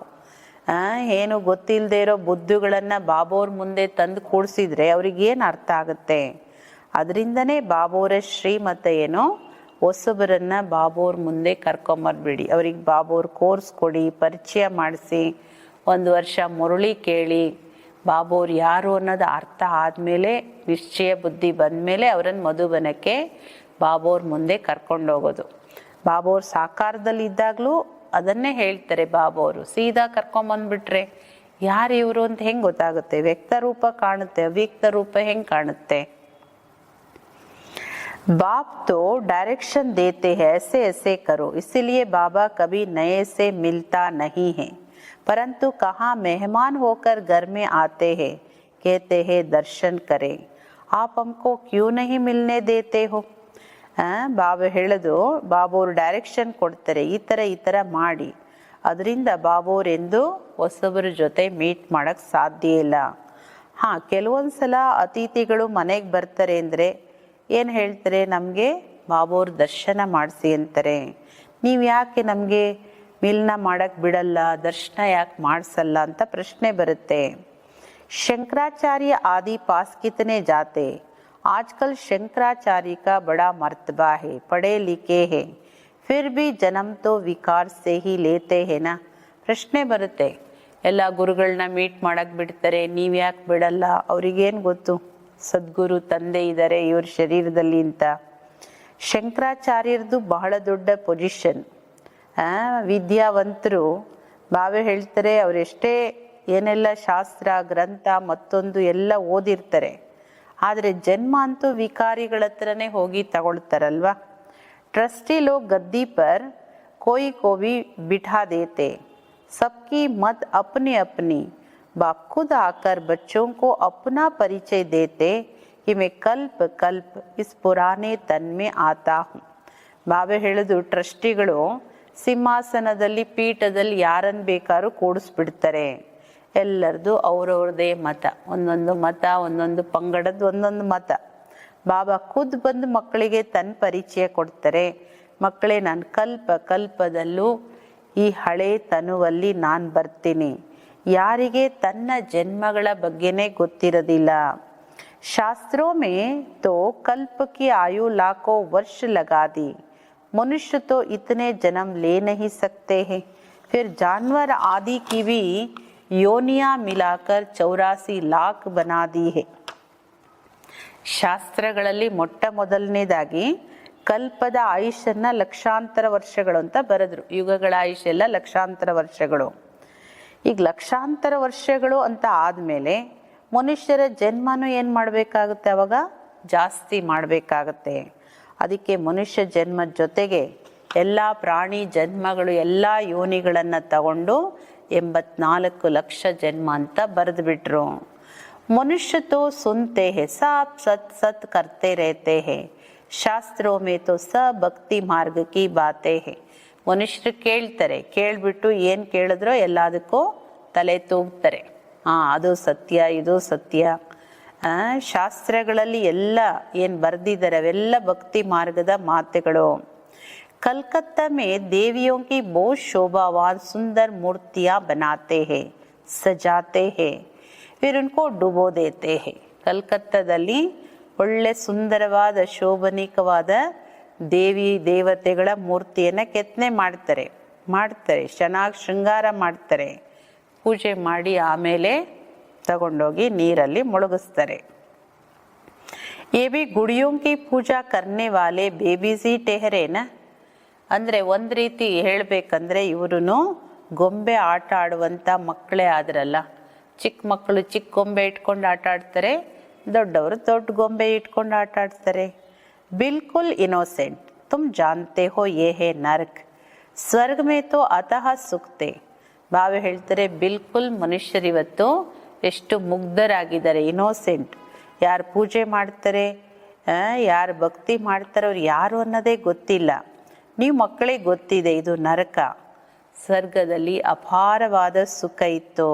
ಏನು ಗೊತ್ತಿಲ್ಲದೆ ಇರೋ ಬುದ್ಧುಗಳನ್ನು ಬಾಬೋರ್ ಮುಂದೆ ತಂದು ಕೂಡಿಸಿದ್ರೆ ಅವ್ರಿಗೇನು ಅರ್ಥ ಆಗುತ್ತೆ. ಅದರಿಂದನೇ ಬಾಬೋರ ಶ್ರೀಮತ ಏನೋ ಹೊಸಬರನ್ನ ಬಾಬೋರ್ ಮುಂದೆ ಕರ್ಕೊಂಬರ್ಬೇಡಿ, ಅವ್ರಿಗೆ ಬಾಬೋರ್ ಕೋರ್ಸ್ ಕೊಡಿ, ಪರಿಚಯ ಮಾಡಿಸಿ, 1 ವರ್ಷ ಮುರಳಿ ಕೇಳಿ, ಬಾಬೋರ್ ಯಾರು ಅನ್ನೋದು ಅರ್ಥ ಆದಮೇಲೆ, ನಿಶ್ಚಯ ಬುದ್ಧಿ ಬಂದಮೇಲೆ ಅವರನ್ನು ಮಧುಬನಕ್ಕೆ ಬಾಬೋರ್ ಮುಂದೆ ಕರ್ಕೊಂಡೋಗೋದು. ಬಾಬೋರ್ ಸಾಕಾರದಲ್ಲಿ ಇದ್ದಾಗಲೂ ಅದನ್ನೇ ಹೇಳ್ತಾರೆ ಬಾಬೋರು. ಸೀದಾ ಕರ್ಕೊಂಬಂದ್ಬಿಟ್ರೆ ಯಾರು ಇವರು ಅಂತ ಹೆಂಗೆ ಗೊತ್ತಾಗುತ್ತೆ? ವ್ಯಕ್ತ ರೂಪ ಕಾಣುತ್ತೆ, ಅವ್ಯಕ್ತ ರೂಪ ಹೆಂಗೆ ಕಾಣುತ್ತೆ? बाप तो डायरेक्शन देते हैं ऐसे ऐसे करो, इसीलिए बाबा कभी नए से मिलता नहीं है, परंतु कहाँ मेहमान होकर घर में आते हैं, कहते हैं दर्शन करें, आप हमको क्यों नहीं मिलने देते हो. ಬಾಬಾ ಹೇಳೋದು, ಬಾಬೋರು ಡೈರೆಕ್ಷನ್ ಕೊಡ್ತಾರೆ, ಈ ಥರ ಮಾಡಿ. ಅದರಿಂದ ಬಾಬೋರ್ ಎಂದು ಹೊಸಬರ ಜೊತೆ ಮೀಟ್ ಮಾಡೋಕ್ಕೆ ಸಾಧ್ಯ ಇಲ್ಲ. ಹಾಂ, ಕೆಲವೊಂದು ಸಲ ಅತಿಥಿಗಳು ಮನೆಗೆ ಬರ್ತಾರೆ ಅಂದರೆ ಏನು ಹೇಳ್ತಾರೆ, ನಮಗೆ ಬಾಬೋರ್ ದರ್ಶನ ಮಾಡಿಸಿ ಅಂತಾರೆ. ನೀವು ಯಾಕೆ ನಮಗೆ ಮಿಲನ ಮಾಡೋಕ್ಕೆ ಬಿಡಲ್ಲ, ದರ್ಶನ ಯಾಕೆ ಮಾಡಿಸಲ್ಲ ಅಂತ ಪ್ರಶ್ನೆ ಬರುತ್ತೆ. ಶಂಕರಾಚಾರ್ಯ ಆದಿ ಪಾಸ್ ಕಿತನೆ ಜಾತೆ, आजकल शंकराचार्य का बड़ा मर्तबा है, पढ़े लिखे हैं, फिर भी जन्म तो विकार से ही लेते हैं ना. ಪ್ರಶ್ನೆ ಬರುತ್ತೆ, ಎಲ್ಲ ಗುರುಗಳನ್ನ ಮೀಟ್ ಮಾಡಕ್ಕೆ ಬಿಡ್ತಾರೆ, ನೀವು ಯಾಕೆ ಬಿಡಲ್ಲ? ಅವ್ರಿಗೇನು ಗೊತ್ತು ಸದ್ಗುರು ತಂದೆ ಇದ್ದಾರೆ ಇವ್ರ ಶರೀರದಲ್ಲಿ ಅಂತ. ಶಂಕರಾಚಾರ್ಯರದು ಬಹಳ ದೊಡ್ಡ ಪೊಸಿಷನ್, ವಿದ್ಯಾವಂತರು. ಬಾಬಾ ಹೇಳ್ತಾರೆ, ಅವರೆಷ್ಟೇ ಏನೆಲ್ಲ ಶಾಸ್ತ್ರ ಗ್ರಂಥ ಮತ್ತೊಂದು ಎಲ್ಲ ಓದಿರ್ತಾರೆ, ಆದರೆ ಜನ್ಮ ಅಂತೂ ವಿಕಾರಿಗಳ ಹತ್ರನೇ ಹೋಗಿ ತಗೊಳ್ತಾರಲ್ವಾ. ट्रस्टी लोग गद्दी पर कोई को भी बिठा देते, सबकी मत अपनी अपनी. बाप खुद आकर बच्चों को अपना परिचय देते कि मैं कल्प कल्प इस पुराने तन में आता हूँ. ಬಾಬಾ ಹೇಳೋದು, ಟ್ರಸ್ಟಿಗಳು ಸಿಂಹಾಸನದಲ್ಲಿ ಪೀಠದಲ್ಲಿ ಯಾರನ್ನು ಬೇಕಾದ್ರೂ ಕೂಡಿಸ್ಬಿಡ್ತಾರೆ. ಎಲ್ಲರದು ಅವ್ರವ್ರದೇ ಮತ, ಒಂದೊಂದು ಮತ, ಒಂದೊಂದು ಪಂಗಡದ ಒಂದೊಂದು ಮತ. ಬಾಬಾ ಖುದ್ ಬಂದು ಮಕ್ಕಳಿಗೆ ತನ್ನ ಪರಿಚಯ ಕೊಡ್ತಾರೆ. ಮಕ್ಕಳೇ, ನಾನು ಕಲ್ಪದಲ್ಲೂ ಈ ಹಳೆ ತನುವಲ್ಲಿ ನಾನು ಬರ್ತೀನಿ. ಯಾರಿಗೆ ತನ್ನ ಜನ್ಮಗಳ ಬಗ್ಗೆನೇ ಗೊತ್ತಿರೋದಿಲ್ಲ. ಶಾಸ್ತ್ರೋं में तो कल्प की आयु लाखों वर्ष लगा दी, मनुष्य तो इतने जन्म ले नहीं सकते हैं, फिर जानवर आदि की भी ಯೋನಿಯಾ ಮಿಲಾಕರ್ 84 लाख ಬನಾ ದಿ ಹೇ. ಶಾಸ್ತ್ರಗಳಲ್ಲಿ ಮೊಟ್ಟ ಮೊದಲನೇದಾಗಿ ಕಲ್ಪದ ಆಯುಷನ್ನ ಲಕ್ಷಾಂತರ ವರ್ಷಗಳು ಅಂತ ಬರೆದ್ರು. ಯುಗಗಳ ಆಯುಷೆಲ್ಲ ಲಕ್ಷಾಂತರ ವರ್ಷಗಳು. ಈಗ ಲಕ್ಷಾಂತರ ವರ್ಷಗಳು ಅಂತ ಆದಮೇಲೆ ಮನುಷ್ಯರ ಜನ್ಮನೂ ಏನು ಮಾಡಬೇಕಾಗುತ್ತೆ, ಅವಾಗ ಜಾಸ್ತಿ ಮಾಡಬೇಕಾಗತ್ತೆ. ಅದಕ್ಕೆ ಮನುಷ್ಯ ಜನ್ಮದ ಜೊತೆಗೆ ಎಲ್ಲ ಪ್ರಾಣಿ ಜನ್ಮಗಳು ಎಲ್ಲ ಯೋನಿಗಳನ್ನು ತಗೊಂಡು 84 ಲಕ್ಷ ಜನ್ಮ ಅಂತ ಬರೆದು ಬಿಟ್ರು. ಮನುಷ್ಯ ತೋ ಸುನ್ತೆ ಹೇ, ಸಬ್ ಸತ್ ಸತ್ ಕರ್ತೆ रहते हैं, ಶಾಸ್ತ್ರೋ ಮೇ ತೋ ಸಬ್ ಭಕ್ತಿ ಮಾರ್ಗ ಕಿ ಬಾತೆ ಹೇ. ಮನುಷ್ಯರು ಕೇಳ್ತಾರೆ, ಕೇಳ್ಬಿಟ್ಟು ಏನು ಕೇಳಿದ್ರೋ ಎಲ್ಲದಕ್ಕೂ ತಲೆ ತೂಗ್ತಾರೆ. ಅದು ಸತ್ಯ, ಇದು ಸತ್ಯ. ಶಾಸ್ತ್ರಗಳಲ್ಲಿ ಎಲ್ಲ ಏನು ಬರೆದಿದ್ದಾರೆ ಅವೆಲ್ಲ ಭಕ್ತಿ ಮಾರ್ಗದ ಮಾತುಗಳು. कलकत्ता में देवियों की बहुत शोभावान सुंदर मूर्तियां बनाते हैं, सजाते हैं, फिर उनको डुबो देते हैं. ಕಲ್ಕತ್ತಾದಲ್ಲಿ ಒಳ್ಳೆ ಸುಂದರವಾದ ಶೋಭನಿಕವಾದ ದೇವತೆಗಳ ಮೂರ್ತಿಯನ್ನು ಕೆತ್ತನೆ ಮಾಡ್ತಾರೆ, ಚೆನ್ನಾಗಿ ಶೃಂಗಾರ ಮಾಡ್ತಾರೆ, ಪೂಜೆ ಮಾಡಿ ಆಮೇಲೆ ತಗೊಂಡೋಗಿ ನೀರಲ್ಲಿ ಮುಳುಗಿಸ್ತಾರೆ. ये भी गुड़ियों की पूजा करने वाले बेबीज ही ठहरे ना. ಅಂದರೆ ಒಂದು ರೀತಿ ಹೇಳಬೇಕಂದ್ರೆ ಇವರು ಗೊಂಬೆ ಆಟ ಆಡುವಂಥ ಮಕ್ಕಳೇ ಆದ್ರಲ್ಲ. ಚಿಕ್ಕ ಮಕ್ಕಳು ಚಿಕ್ಕ ಗೊಂಬೆ ಇಟ್ಕೊಂಡು ಆಟ ಆಡ್ತಾರೆ, ದೊಡ್ಡವರು ದೊಡ್ಡ ಗೊಂಬೆ ಇಟ್ಕೊಂಡು ಆಟ ಆಡ್ತಾರೆ. ಬಿಲ್ಕುಲ್ ಇನೋಸೆಂಟ್, ತುಮ್ ಜಾನ್ತೆ ಹೋ ಯೇ ಹೇ ನರ್ಕ್. ಸ್ವರ್ಗ ಮೇ ತೋ ಅತಃ ಸುಕ್ತೆ. ಬಾಬಾ ಹೇಳ್ತಾರೆ ಬಿಲ್ಕುಲ್ ಮನುಷ್ಯರಿವತ್ತು ಎಷ್ಟು ಮುಗ್ಧರಾಗಿದ್ದಾರೆ, ಇನೋಸೆಂಟ್. ಯಾರು ಪೂಜೆ ಮಾಡ್ತಾರೆ, ಯಾರು ಭಕ್ತಿ ಮಾಡ್ತಾರೆ, ಅವ್ರು ಯಾರು ಅನ್ನೋದೇ ಗೊತ್ತಿಲ್ಲ. ನೀವು ಮಕ್ಕಳಿಗೆ ಗೊತ್ತಿದೆ ಇದು ನರಕ, ಸ್ವರ್ಗದಲ್ಲಿ ಅಪಾರವಾದ ಸುಖ ಇತ್ತು.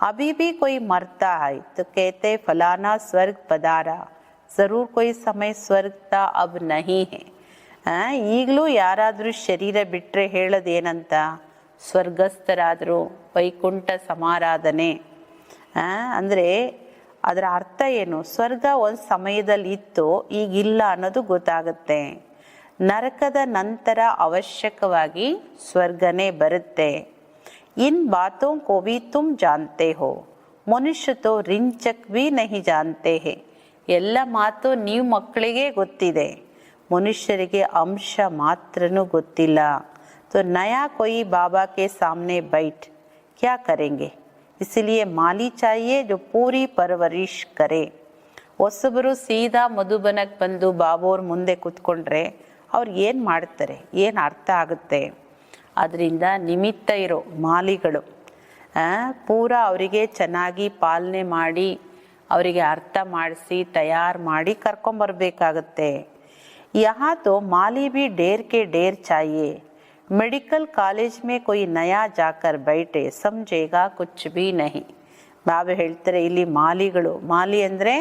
अभी भी कोई मरता है तो कहते फलाना स्वर्ग पधारा, जरूर कोई समय स्वर्ग था अब नहीं है. ಈಗಲೂ ಯಾರಾದರೂ ಶರೀರ ಬಿಟ್ಟರೆ ಹೇಳೋದೇನಂತ, ಸ್ವರ್ಗಸ್ಥರಾದರು, ವೈಕುಂಠ ಸಮಾರಾಧನೆ. ಅಂದರೆ ಅದರ ಅರ್ಥ ಏನು? ಸ್ವರ್ಗ ಒಂದು ಸಮಯದಲ್ಲಿ ಇತ್ತು, ಈಗಿಲ್ಲ ಅನ್ನೋದು ಗೊತ್ತಾಗುತ್ತೆ. ನರಕದ ನಂತರ ಅವಶ್ಯಕವಾಗಿ ಸ್ವರ್ಗನೇ ಬರುತ್ತೆ. इन बातों को भी तुम जानते हो, ಮನುಷ್ಯ ತೋ ರಿಂಚಕ್ भी नहीं जानते हैं. ಎಲ್ಲ ಮಾತು ನೀವು ಮಕ್ಕಳಿಗೆ ಗೊತ್ತಿದೆ, ಮನುಷ್ಯರಿಗೆ ಅಂಶ ಮಾತ್ರನೂ ಗೊತ್ತಿಲ್ಲ. तो नया कोई बाबा के सामने बैठ क्या करेंगे, इसलिए माली चाहिए जो पूरी परवरिश करे. ಹೊಸಬರು ಸೀದಾ ಮಧುಬನಕ್ಕೆ ಬಂದು ಬಾಬೋರ್ ಮುಂದೆ ಕೂತ್ಕೊಂಡ್ರೆ ಅವ್ರು ಏನು ಮಾಡ್ತಾರೆ, ಏನು ಅರ್ಥ ಆಗುತ್ತೆ? ಅದರಿಂದ ನಿಮಿತ್ತ ಇರೋ ಮಾಲಿಗಳು ಪೂರ ಅವರಿಗೆ ಚೆನ್ನಾಗಿ ಪಾಲನೆ ಮಾಡಿ, ಅವರಿಗೆ ಅರ್ಥ ಮಾಡಿಸಿ ತಯಾರು ಮಾಡಿ ಕರ್ಕೊಂಬರ್ಬೇಕಾಗತ್ತೆ. यहाँ तो माली भी ढेर के ढेर चाहिए. मेडिकल कॉलेज में कोई नया जाकर बैठे समझेगा कुछ भी नहीं. ಬಾಬಾ ಹೇಳ್ತಾರೆ ಇಲ್ಲಿ ಮಾಲಿಗಳು, ಮಾಲಿ ಅಂದರೆ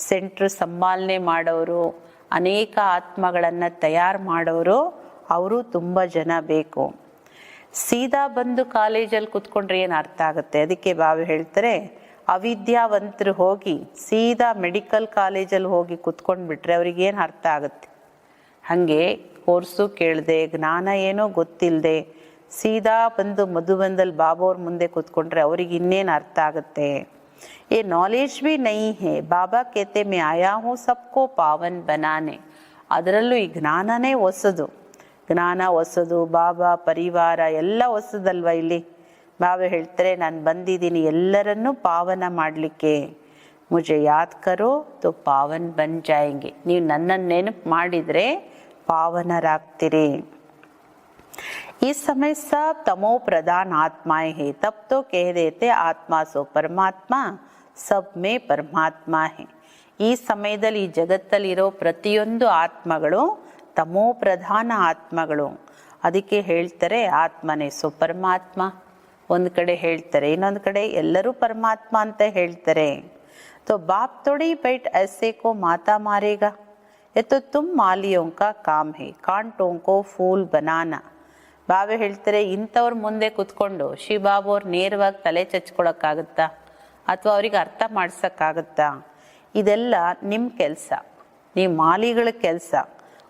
ಸೆಂಟ್ರ್ ಸಂಭಾಲನೆ ಮಾಡೋರು, ಅನೇಕ ಆತ್ಮಗಳನ್ನು ತಯಾರು ಮಾಡೋರು, ಅವರು ತುಂಬ ಜನ ಬೇಕು. ಸೀದಾ ಬಂದು ಕಾಲೇಜಲ್ಲಿ ಕುತ್ಕೊಂಡ್ರೆ ಏನು ಅರ್ಥ ಆಗುತ್ತೆ? ಅದಕ್ಕೆ ಬಾಬಾ ಹೇಳ್ತಾರೆ ಅವಿದ್ಯಾವಂತರು ಹೋಗಿ ಸೀದಾ ಮೆಡಿಕಲ್ ಕಾಲೇಜಲ್ಲಿ ಹೋಗಿ ಕುತ್ಕೊಂಡ್ಬಿಟ್ರೆ ಅವ್ರಿಗೇನು ಅರ್ಥ ಆಗುತ್ತೆ? ಹಾಗೆ ಕೋರ್ಸು ಕೇಳದೆ, ಜ್ಞಾನ ಏನೋ ಗೊತ್ತಿಲ್ಲದೆ ಸೀದಾ ಬಂದು ಮಧುಬಂದಲ್ಲಿ ಬಾಬೋರ್ ಮುಂದೆ ಕೂತ್ಕೊಂಡ್ರೆ ಅವ್ರಿಗೆ ಇನ್ನೇನು ಅರ್ಥ ಆಗುತ್ತೆ? ये नॉलेज भी नहीं है. ಬಾಬಾ कहते मैं आया हूँ सबको पावन बनाने. ಅದರಲ್ಲೂ ಈ ಜ್ಞಾನನೇ ಹೊಸದು, ಜ್ಞಾನ ಹೊಸದು, ಬಾಬಾ ಪರಿವಾರ ಎಲ್ಲ ಹೊಸದಲ್ವ. ಇಲ್ಲಿ ಬಾಬಾ ಹೇಳ್ತಾರೆ ನಾನು ಬಂದಿದ್ದೀನಿ ಎಲ್ಲರನ್ನೂ ಪಾವನ ಮಾಡಲಿಕ್ಕೆ. ಮುಜೆ ಯಾದ್ ಕರೋ ತೋ ಪಾವನ್ ಬನ್ ಜಾಯಂಗೆ. ನೀವು ನನ್ನನ್ನು ನೆನಪು ಮಾಡಿದರೆ ಪಾವನರಾಗ್ತೀರಿ. इस समय सब तमो प्रधान आत्माएं हैं, तब तो कह देते आत्मा सो परमात्मा, सब में परमात्मा है. ಈ ಸಮಯದಲ್ಲಿ ಈ ಜಗತ್ತಲ್ಲಿರೋ ಪ್ರತಿಯೊಂದು ಆತ್ಮಗಳು ತಮೋ ಪ್ರಧಾನ ಆತ್ಮಗಳು. ಅದಕ್ಕೆ ಹೇಳ್ತಾರೆ ಆತ್ಮನೇ ಸೋ ಪರಮಾತ್ಮ. ಒಂದು ಕಡೆ ಹೇಳ್ತಾರೆ, ಇನ್ನೊಂದು ಕಡೆ ಎಲ್ಲರೂ ಪರಮಾತ್ಮ ಅಂತ ಹೇಳ್ತಾರೆ. तो बाप थोड़ी बैठ ऐसे को माता मारेगा, ये तो तुम मालियों का काम है कांटों को फूल बनाना. ಬಾಬಾ ಹೇಳ್ತಾರೆ ಇಂಥವ್ರ ಮುಂದೆ ಕುತ್ಕೊಂಡು ಶಿವಬಾಬು ಅವ್ರು ನೇರವಾಗಿ ತಲೆ ಚಚ್ಕೊಳಕ್ಕಾಗತ್ತಾ, ಅಥವಾ ಅವ್ರಿಗೆ ಅರ್ಥ ಮಾಡ್ಸೋಕ್ಕಾಗತ್ತಾ? ಇದೆಲ್ಲ ನಿಮ್ಮ ಕೆಲಸ, ನೀವು ಮಾಲಿಗಳ ಕೆಲಸ.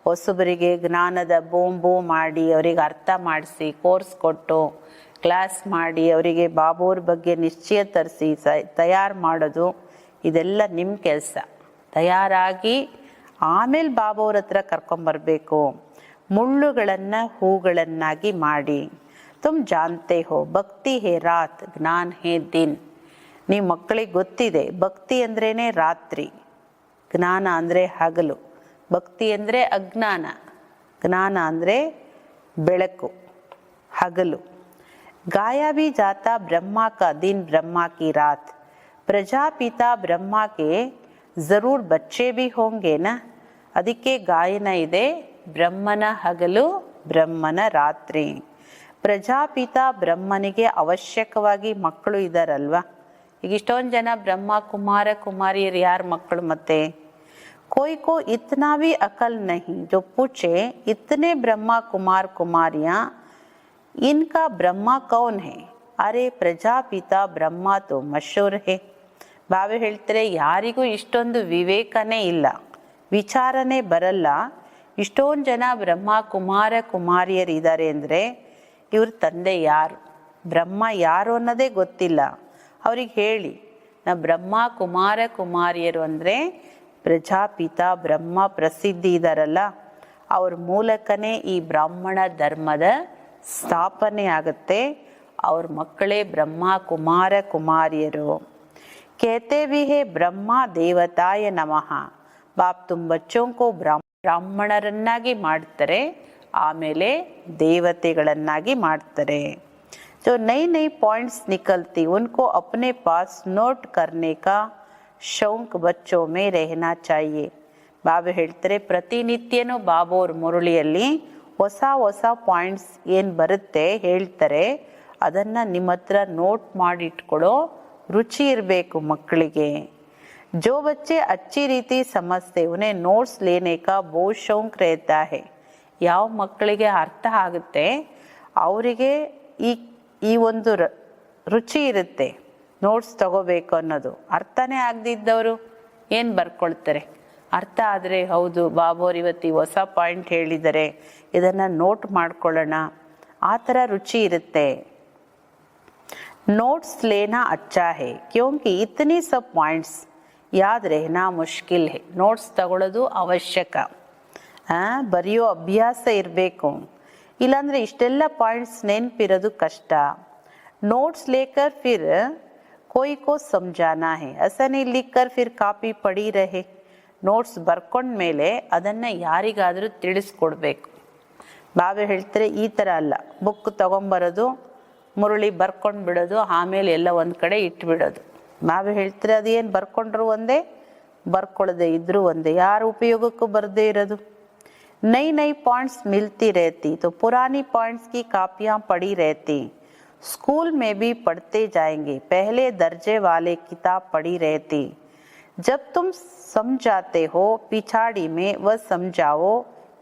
ಹೊಸಬರಿಗೆ ಜ್ಞಾನದ ಬೋಂಬು ಮಾಡಿ ಅವರಿಗೆ ಅರ್ಥ ಮಾಡಿಸಿ, ಕೋರ್ಸ್ ಕೊಟ್ಟು ಕ್ಲಾಸ್ ಮಾಡಿ ಅವರಿಗೆ ಬಾಬೋರ್ ಬಗ್ಗೆ ನಿಶ್ಚಯ ತರಿಸಿ ತಯಾರು ಮಾಡೋದು, ಇದೆಲ್ಲ ನಿಮ್ಮ ಕೆಲಸ. ತಯಾರಾಗಿ ಆಮೇಲೆ ಬಾಬೋರ ಹತ್ರ ಕರ್ಕೊಂಬರ್ಬೇಕು. ಮುಳ್ಳುಗಳನ್ನು ಹೂಗಳನ್ನಾಗಿ ಮಾಡಿ. ತುಮ್ ಜಾನ್ತೆ ಹೋ ಭಕ್ತಿ ಹೇ ರಾತ್ ಜ್ಞಾನ್ ಹೇ ದಿನ್. ನೀವು ಮಕ್ಕಳಿಗೆ ಗೊತ್ತಿದೆ ಭಕ್ತಿ ಅಂದ್ರೇನೆ ರಾತ್ರಿ, ಜ್ಞಾನ ಅಂದರೆ ಹಗಲು. ಭಕ್ತಿ ಅಂದರೆ ಅಜ್ಞಾನ, ಜ್ಞಾನ ಅಂದರೆ ಬೆಳಕು, ಹಗಲು. गाया भी जाता ब्रह्मा का दिन ब्रह्मा की रात. ಪ್ರಜಾಪಿತಾ ಬ್ರಹ್ಮಕ್ಕೆ ಜರೂರ್ ಬಚ್ಚೆ भी होंगे ना. ಅದಕ್ಕೆ ಗಾಯನ ಇದೆ, ಬ್ರಹ್ಮನ ಹಗಲು ಬ್ರಹ್ಮನ ರಾತ್ರಿ. ಪ್ರಜಾಪಿತಾ ಬ್ರಹ್ಮನಿಗೆ ಅವಶ್ಯಕವಾಗಿ ಮಕ್ಕಳು ಇದ್ದಾರಲ್ವಾ? ಈಗ ಇಷ್ಟೊಂದು ಜನ ಬ್ರಹ್ಮ ಕುಮಾರ ಕುಮಾರಿಯರು ಯಾರ ಮಕ್ಕಳು? ಮತ್ತೆ कोई को इतना भी अकल नहीं जो पूछे इतने ब्रह्मा कुमार कुमारियां इनका ब्रह्मा कौन है. अरे प्रजापिता ब्रह्मा तो मशहूर है. ಬಾಬಾ ಹೇಳ್ತಾರೆ ಯಾರಿಗೂ ಇಷ್ಟೊಂದು ವಿವೇಕನೇ ಇಲ್ಲ, ವಿಚಾರನೇ ಬರಲ್ಲ. ಇಷ್ಟೊಂದು ಜನ ಬ್ರಹ್ಮ ಕುಮಾರ ಕುಮಾರಿಯರಿದ್ದಾರೆ ಅಂದರೆ ಇವ್ರ ತಂದೆ ಯಾರು, ಬ್ರಹ್ಮ ಯಾರು ಅನ್ನೋದೇ ಗೊತ್ತಿಲ್ಲ. ಅವ್ರಿಗೆ ಹೇಳಿ ನಾ ಬ್ರಹ್ಮ ಕುಮಾರ ಕುಮಾರಿಯರು ಅಂದರೆ ಪ್ರಜಾಪಿತಾ ಬ್ರಹ್ಮ ಪ್ರಸಿದ್ಧಿ ಇದ್ದಾರಲ್ಲ, ಅವ್ರ ಮೂಲಕನೇ ಈ ಬ್ರಾಹ್ಮಣ ಧರ್ಮದ ಸ್ಥಾಪನೆ ಆಗುತ್ತೆ. ಅವ್ರ ಮಕ್ಕಳೇ ಬ್ರಹ್ಮ ಕುಮಾರ ಕುಮಾರಿಯರು. कहते भी है ब्रह्मा देवताय नमः. ಬಾಪ್ ತುಮ್ ಬಚ್ಚೋಂ ಕೋ ಬ್ರಾಹ್ಮಣರನ್ನಾಗಿ ಮಾಡ್ತಾರೆ, ಆಮೇಲೆ ದೇವತೆಗಳನ್ನಾಗಿ ಮಾಡ್ತಾರೆ. जो नई नई पॉइंट्स निकलती उनको अपने पास नोट करने का शौक बच्चों में रहना चाहिए. ಬಾಬಾ ಹೇಳ್ತಾರೆ ಪ್ರತಿನಿತ್ಯನೂ ಬಾಬೋರ್ ಮುರಳಿಯಲ್ಲಿ ಹೊಸ ಹೊಸ ಪಾಯಿಂಟ್ಸ್ ಏನು ಬರುತ್ತೆ ಹೇಳ್ತಾರೆ, ಅದನ್ನು ನಿಮ್ಮ ಹತ್ರ ನೋಟ್ ಮಾಡಿಟ್ಕೊಳ್ಳೋ ರುಚಿ ಇರಬೇಕು ಮಕ್ಕಳಿಗೆ. जो बच्चे अच्छी रीति समझते उन्हें नोट्स लेने का बहुत शौक रहता है. ಯಾವ ಮಕ್ಕಳಿಗೆ ಅರ್ಥ ಆಗುತ್ತೆ ಅವರಿಗೆ ಈ ಒಂದು ರುಚಿ ಇರುತ್ತೆ ನೋಟ್ಸ್ ತಗೋಬೇಕು ಅನ್ನೋದು. ಅರ್ಥನೇ ಆಗದಿದ್ದವರು ಏನು ಬರ್ಕೊಳ್ತಾರೆ? ಅರ್ಥ ಆದರೆ ಹೌದು ಬಾಬೋರ್ ಇವತ್ತು ಹೊಸ ಪಾಯಿಂಟ್ ಹೇಳಿದ್ದಾರೆ, ಇದನ್ನು ನೋಟ್ ಮಾಡ್ಕೊಳ್ಳೋಣ, ಆ ಥರ ರುಚಿ ಇರುತ್ತೆ. ನೋಟ್ಸ್ ಲೇನಾ ಅಚ್ಚಾ ಹೇ ಕ್ಯೋಂಕಿ ಇತನಿ ಸಬ್ ಪಾಯಿಂಟ್ಸ್ ಯಾದ್ ರೆಹನಾ ಮುಷ್ಕಿಲ್ ಹೇ. ನೋಟ್ಸ್ ತಗೊಳ್ಳೋದು ಅವಶ್ಯಕ, ಬರೆಯೋ ಅಭ್ಯಾಸ ಇರಬೇಕು, ಇಲ್ಲಾಂದರೆ ಇಷ್ಟೆಲ್ಲ ಪಾಯಿಂಟ್ಸ್ ನೆನಪಿರೋದು ಕಷ್ಟ. ನೋಟ್ಸ್ ಲೇಕರ್ ಫಿರ್ कोई को समझाना है, ऐसा नहीं लिख कर फिर ಕಾಪಿ ಪಡಿ ರಹೆ. ನೋಟ್ಸ್ ಬರ್ಕೊಂಡ್ಮೇಲೆ ಅದನ್ನು ಯಾರಿಗಾದರೂ ತಿಳಿಸ್ಕೊಡ್ಬೇಕು. ಬಾಬಾ ಹೇಳ್ತಾರೆ ಈ ಥರ ಅಲ್ಲ, ಬುಕ್ ತೊಗೊಂಬರೋದು, ಮುರಳಿ ಬರ್ಕೊಂಡು ಬಿಡೋದು, ಆಮೇಲೆ ಎಲ್ಲ ಒಂದು ಕಡೆ ಇಟ್ಬಿಡೋದು. ಬಾಬಾ ಹೇಳ್ತಾರೆ ಅದೇನು ಬರ್ಕೊಂಡ್ರು ಒಂದೇ, ಬರ್ಕೊಳ್ಳದೆ ಇದ್ರೂ ಒಂದೇ, ಯಾರ ಉಪಯೋಗಕ್ಕೂ ಬರದೇ ಇರೋದು. नई नई पॉइंट्स मिलती रहती तो पुरानी पॉइंट्स की कापियाँ पड़ी रहती. स्कूल में भी पढ़ते जाएंगे, पहले दर्जे वाले किताब पढ़ी रहती. जब तुम समझाते हो पिछाड़ी में वह समझाओ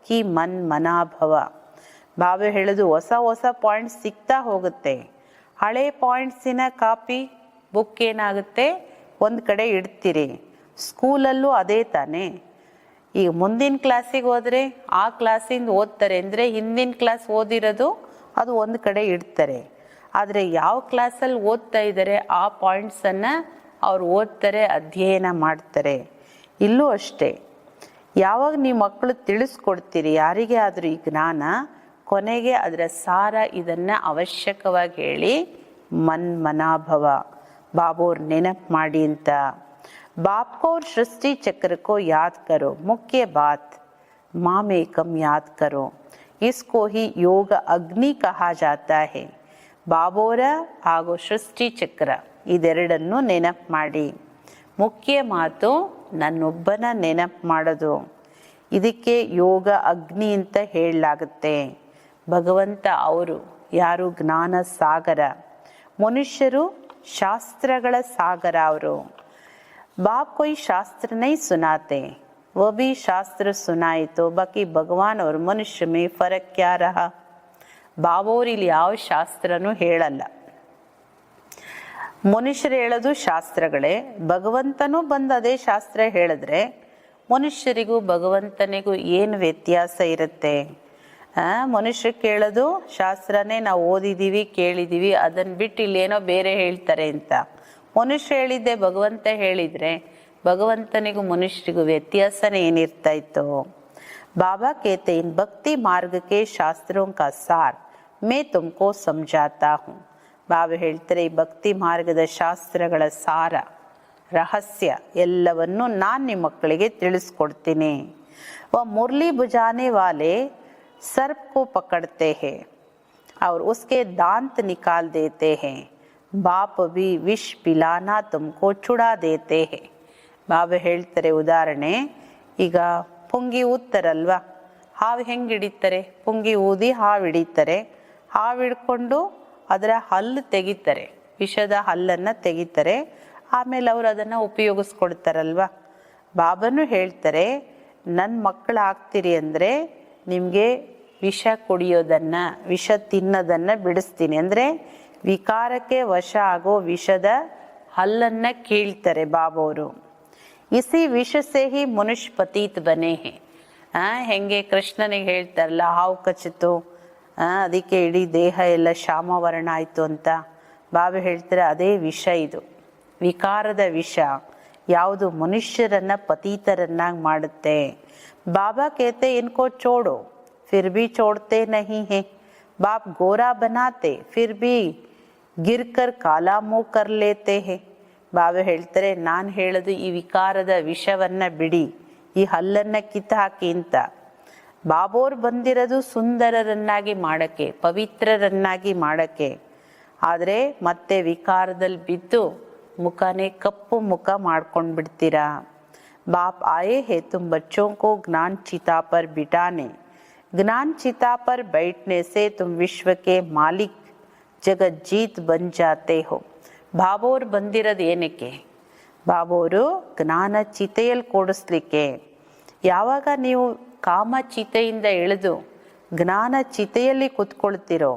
कि मन मना भव. ಬಾಬಾ ಹೇಳೋದು ಹೊಸ ಹೊಸ ಪಾಯಿಂಟ್ಸ್ ಸಿಗ್ತಾ ಹೋಗುತ್ತೆ. ಹಳೆ ಪಾಯಿಂಟ್ಸಿನ ಕಾಪಿ ಬುಕ್ ಏನಾಗುತ್ತೆ ಒಂದು ಕಡೆ ಇಡ್ತೀರಿ. ಸ್ಕೂಲಲ್ಲೂ ಅದೇ ತಾನೇ. ಈಗ ಮುಂದಿನ ಕ್ಲಾಸಿಗೆ ಹೋದರೆ ಆ ಕ್ಲಾಸಿಂದ ಓದ್ತಾರೆ ಅಂದರೆ ಹಿಂದಿನ ಕ್ಲಾಸ್ ಓದಿರೋದು ಅದು ಒಂದು ಕಡೆ ಇಡ್ತಾರೆ. ಆದರೆ ಯಾವ ಕ್ಲಾಸಲ್ಲಿ ಓದ್ತಾ ಇದ್ದಾರೆ ಆ ಪಾಯಿಂಟ್ಸನ್ನು ಅವ್ರು ಓದ್ತಾರೆ, ಅಧ್ಯಯನ ಮಾಡ್ತಾರೆ. ಇಲ್ಲೂ ಅಷ್ಟೇ, ಯಾವಾಗ ನೀವು ಮಕ್ಕಳು ತಿಳಿಸ್ಕೊಡ್ತೀರಿ ಯಾರಿಗೆ ಆದರೂ ಈ ಜ್ಞಾನ, ಕೊನೆಗೆ ಅದರ ಸಾರ ಇದನ್ನು ಅವಶ್ಯಕವಾಗಿ ಹೇಳಿ ಮನಾಭವ ಬಾಬೋರ್ ನೆನಪು ಮಾಡಿ ಅಂತ. बाप को और सृष्टि चक्र को याद करो, मुख्य बात मामेकम याद करो. इसको ही योग अग्नि कहा जाता है. ಬಾಬೋರ ಹಾಗೂ ಸೃಷ್ಟಿ ಚಕ್ರ ಇದೆರಡನ್ನು ನೆನಪು ಮಾಡಿ. ಮುಖ್ಯ ಮಾತು ನನ್ನೊಬ್ಬನ ನೆನಪು ಮಾಡೋದು. ಇದಕ್ಕೆ ಯೋಗ ಅಗ್ನಿ ಅಂತ ಹೇಳಲಾಗುತ್ತೆ. ಭಗವಂತ ಅವರು ಯಾರು? ಜ್ಞಾನ ಸಾಗರ. ಮನುಷ್ಯರು ಶಾಸ್ತ್ರಗಳ ಸಾಗರ ಅವರು. बाप कोई शास्त्र नहीं सुनाते, वो भी शास्त्र सुनाए तो बाकी भगवान और मनुष्य में फर्क क्या रहा. ಬಾಬೋರು ಇಲ್ಲಿ ಯಾವ ಶಾಸ್ತ್ರನೂ ಹೇಳಲ್ಲ. ಮನುಷ್ಯರು ಹೇಳೋದು ಶಾಸ್ತ್ರಗಳೇ, ಭಗವಂತನೂ ಬಂದು ಅದೇ ಶಾಸ್ತ್ರ ಹೇಳಿದ್ರೆ ಮನುಷ್ಯರಿಗೂ ಭಗವಂತನಿಗೂ ಏನು ವ್ಯತ್ಯಾಸ ಇರುತ್ತೆ? ಮನುಷ್ಯರು ಕೇಳೋದು ಶಾಸ್ತ್ರನೇ ನಾವು ಓದಿದ್ದೀವಿ ಕೇಳಿದ್ದೀವಿ, ಅದನ್ನು ಬಿಟ್ಟು ಇಲ್ಲೇನೋ ಬೇರೆ ಹೇಳ್ತಾರೆ ಅಂತ. ಮನುಷ್ಯ ಹೇಳಿದ್ದೆ ಭಗವಂತ ಹೇಳಿದರೆ ಭಗವಂತನಿಗೂ ಮನುಷ್ಯರಿಗೂ ವ್ಯತ್ಯಾಸನೇ ಏನಿರ್ತಾ ಇತ್ತು? ಬಾಬಾ कहते इन भक्ति मार्ग के शास्त्रों का सार मैं तुमको समझाता हूँ. ಬಾಬಾ ಹೇಳ್ತಾರೆ ಈ ಭಕ್ತಿ ಮಾರ್ಗದ ಶಾಸ್ತ್ರಗಳ ಸಾರ, ರಹಸ್ಯ ಎಲ್ಲವನ್ನು ನಾನು ನಿಮ್ಮ ಮಕ್ಕಳಿಗೆ ತಿಳಿಸ್ಕೊಡ್ತೀನಿ. वह मुरली बुझाने वाले सर्प को पकड़ते हैं और उसके दांत निकाल देते हैं. ಬಾಪ್ ಬಿ ವಿಷ್ ಪಿಲಾನಾ ತುಮಕೋ ಚುಡಾ ದೇತೆ ಹೇ. ಬಾಬಾ ಹೇಳ್ತಾರೆ ಉದಾಹರಣೆ, ಈಗ ಪುಂಗಿ ಊದ್ತಾರಲ್ವ, ಹಾವು ಹೆಂಗೆ ಹಿಡಿತಾರೆ? ಪುಂಗಿ ಊದಿ ಹಾವು ಹಿಡಿತಾರೆ, ಹಾವು ಹಿಡ್ಕೊಂಡು ಅದರ ಹಲ್ಲು ತೆಗಿತಾರೆ, ವಿಷದ ಹಲ್ಲನ್ನು ತೆಗಿತಾರೆ, ಆಮೇಲೆ ಅವರು ಅದನ್ನು ಉಪಯೋಗಿಸ್ಕೊಡ್ತಾರಲ್ವ. ಬಾಬಾನು ಹೇಳ್ತಾರೆ ನನ್ನ ಮಕ್ಕಳು ಆಗ್ತೀರಿ ಅಂದರೆ ನಿಮಗೆ ವಿಷ ಕುಡಿಯೋದನ್ನು, ವಿಷ ತಿನ್ನೋದನ್ನು ಬಿಡಿಸ್ತೀನಿ ಅಂದರೆ ವಿಕಾರಕ್ಕೆ ವಶ ಆಗೋ ವಿಷದ ಹಲ್ಲನ್ನು ಕೀಳ್ತಾರೆ ಬಾಬೋರು. ಇಸಿ ವಿಷ ಸೇ ಹಿ ಮನುಷ್ಯ ಪತೀತ್ ಬನೆ ಹೇ. ಹೆಂಗೆ ಕೃಷ್ಣನಿಗೆ ಹೇಳ್ತಾರಲ್ಲ ಹಾವು ಕಚ್ಚಿತು, ಅದಕ್ಕೆ ಇಡೀ ದೇಹ ಎಲ್ಲ ಶ್ಯಾಮವರ್ಣ ಆಯಿತು ಅಂತ. ಬಾಬಾ ಹೇಳ್ತಾರೆ ಅದೇ ವಿಷ ಇದು, ವಿಕಾರದ ವಿಷ ಯಾವುದು ಮನುಷ್ಯರನ್ನು ಪತೀತರನ್ನಾಗಿ ಮಾಡುತ್ತೆ. ಬಾಬಾ कहते इनको छोड़ो फिर भी छोड़ते नहीं है. बाप गोरा बनाते फिर भी ಗಿರ್ಕರ್ ಕಾಲಾ ಮೂವ್ ಕರ್ ಲೇತೆ ಹೇ. ಬಾಬಾ ಹೇಳ್ತಾರೆ ನಾನು ಹೇಳೋದು ಈ ವಿಕಾರದ ವಿಷವನ್ನು ಬಿಡಿ, ಈ ಹಲ್ಲನ್ನು ಕಿತ್ತು ಹಾಕಿ ಅಂತ. ಬಾಬೋರ್ ಬಂದಿರೋದು ಸುಂದರರನ್ನಾಗಿ ಮಾಡಕ್ಕೆ, ಪವಿತ್ರರನ್ನಾಗಿ ಮಾಡಕ್ಕೆ. ಆದರೆ ಮತ್ತೆ ವಿಕಾರದಲ್ಲಿ ಬಿದ್ದು ಮುಖನೇ ಕಪ್ಪು ಮುಖ ಮಾಡ್ಕೊಂಡು ಬಿಡ್ತೀರಾ. बाप आए हैं तुम बच्चों को ज्ञान चिता पर बिठाने। ज्ञान चिता पर बैठने से तुम विश्व के मालिक जगत जीत बन जाते हो. ಬಾಬೋರ್ ಬಂದಿರೋದು ಏನಕ್ಕೆ? ಬಾಬೋರು ಜ್ಞಾನ ಚಿತೆಯಲ್ಲಿ ಕೂಡಿಸ್ಲಿಕ್ಕೆ. ಯಾವಾಗ ನೀವು ಕಾಮ ಚಿತೆಯಿಂದ ಎಳೆದು ಜ್ಞಾನ ಚಿತೆಯಲ್ಲಿ ಕೂತ್ಕೊಳ್ತಿರೋ,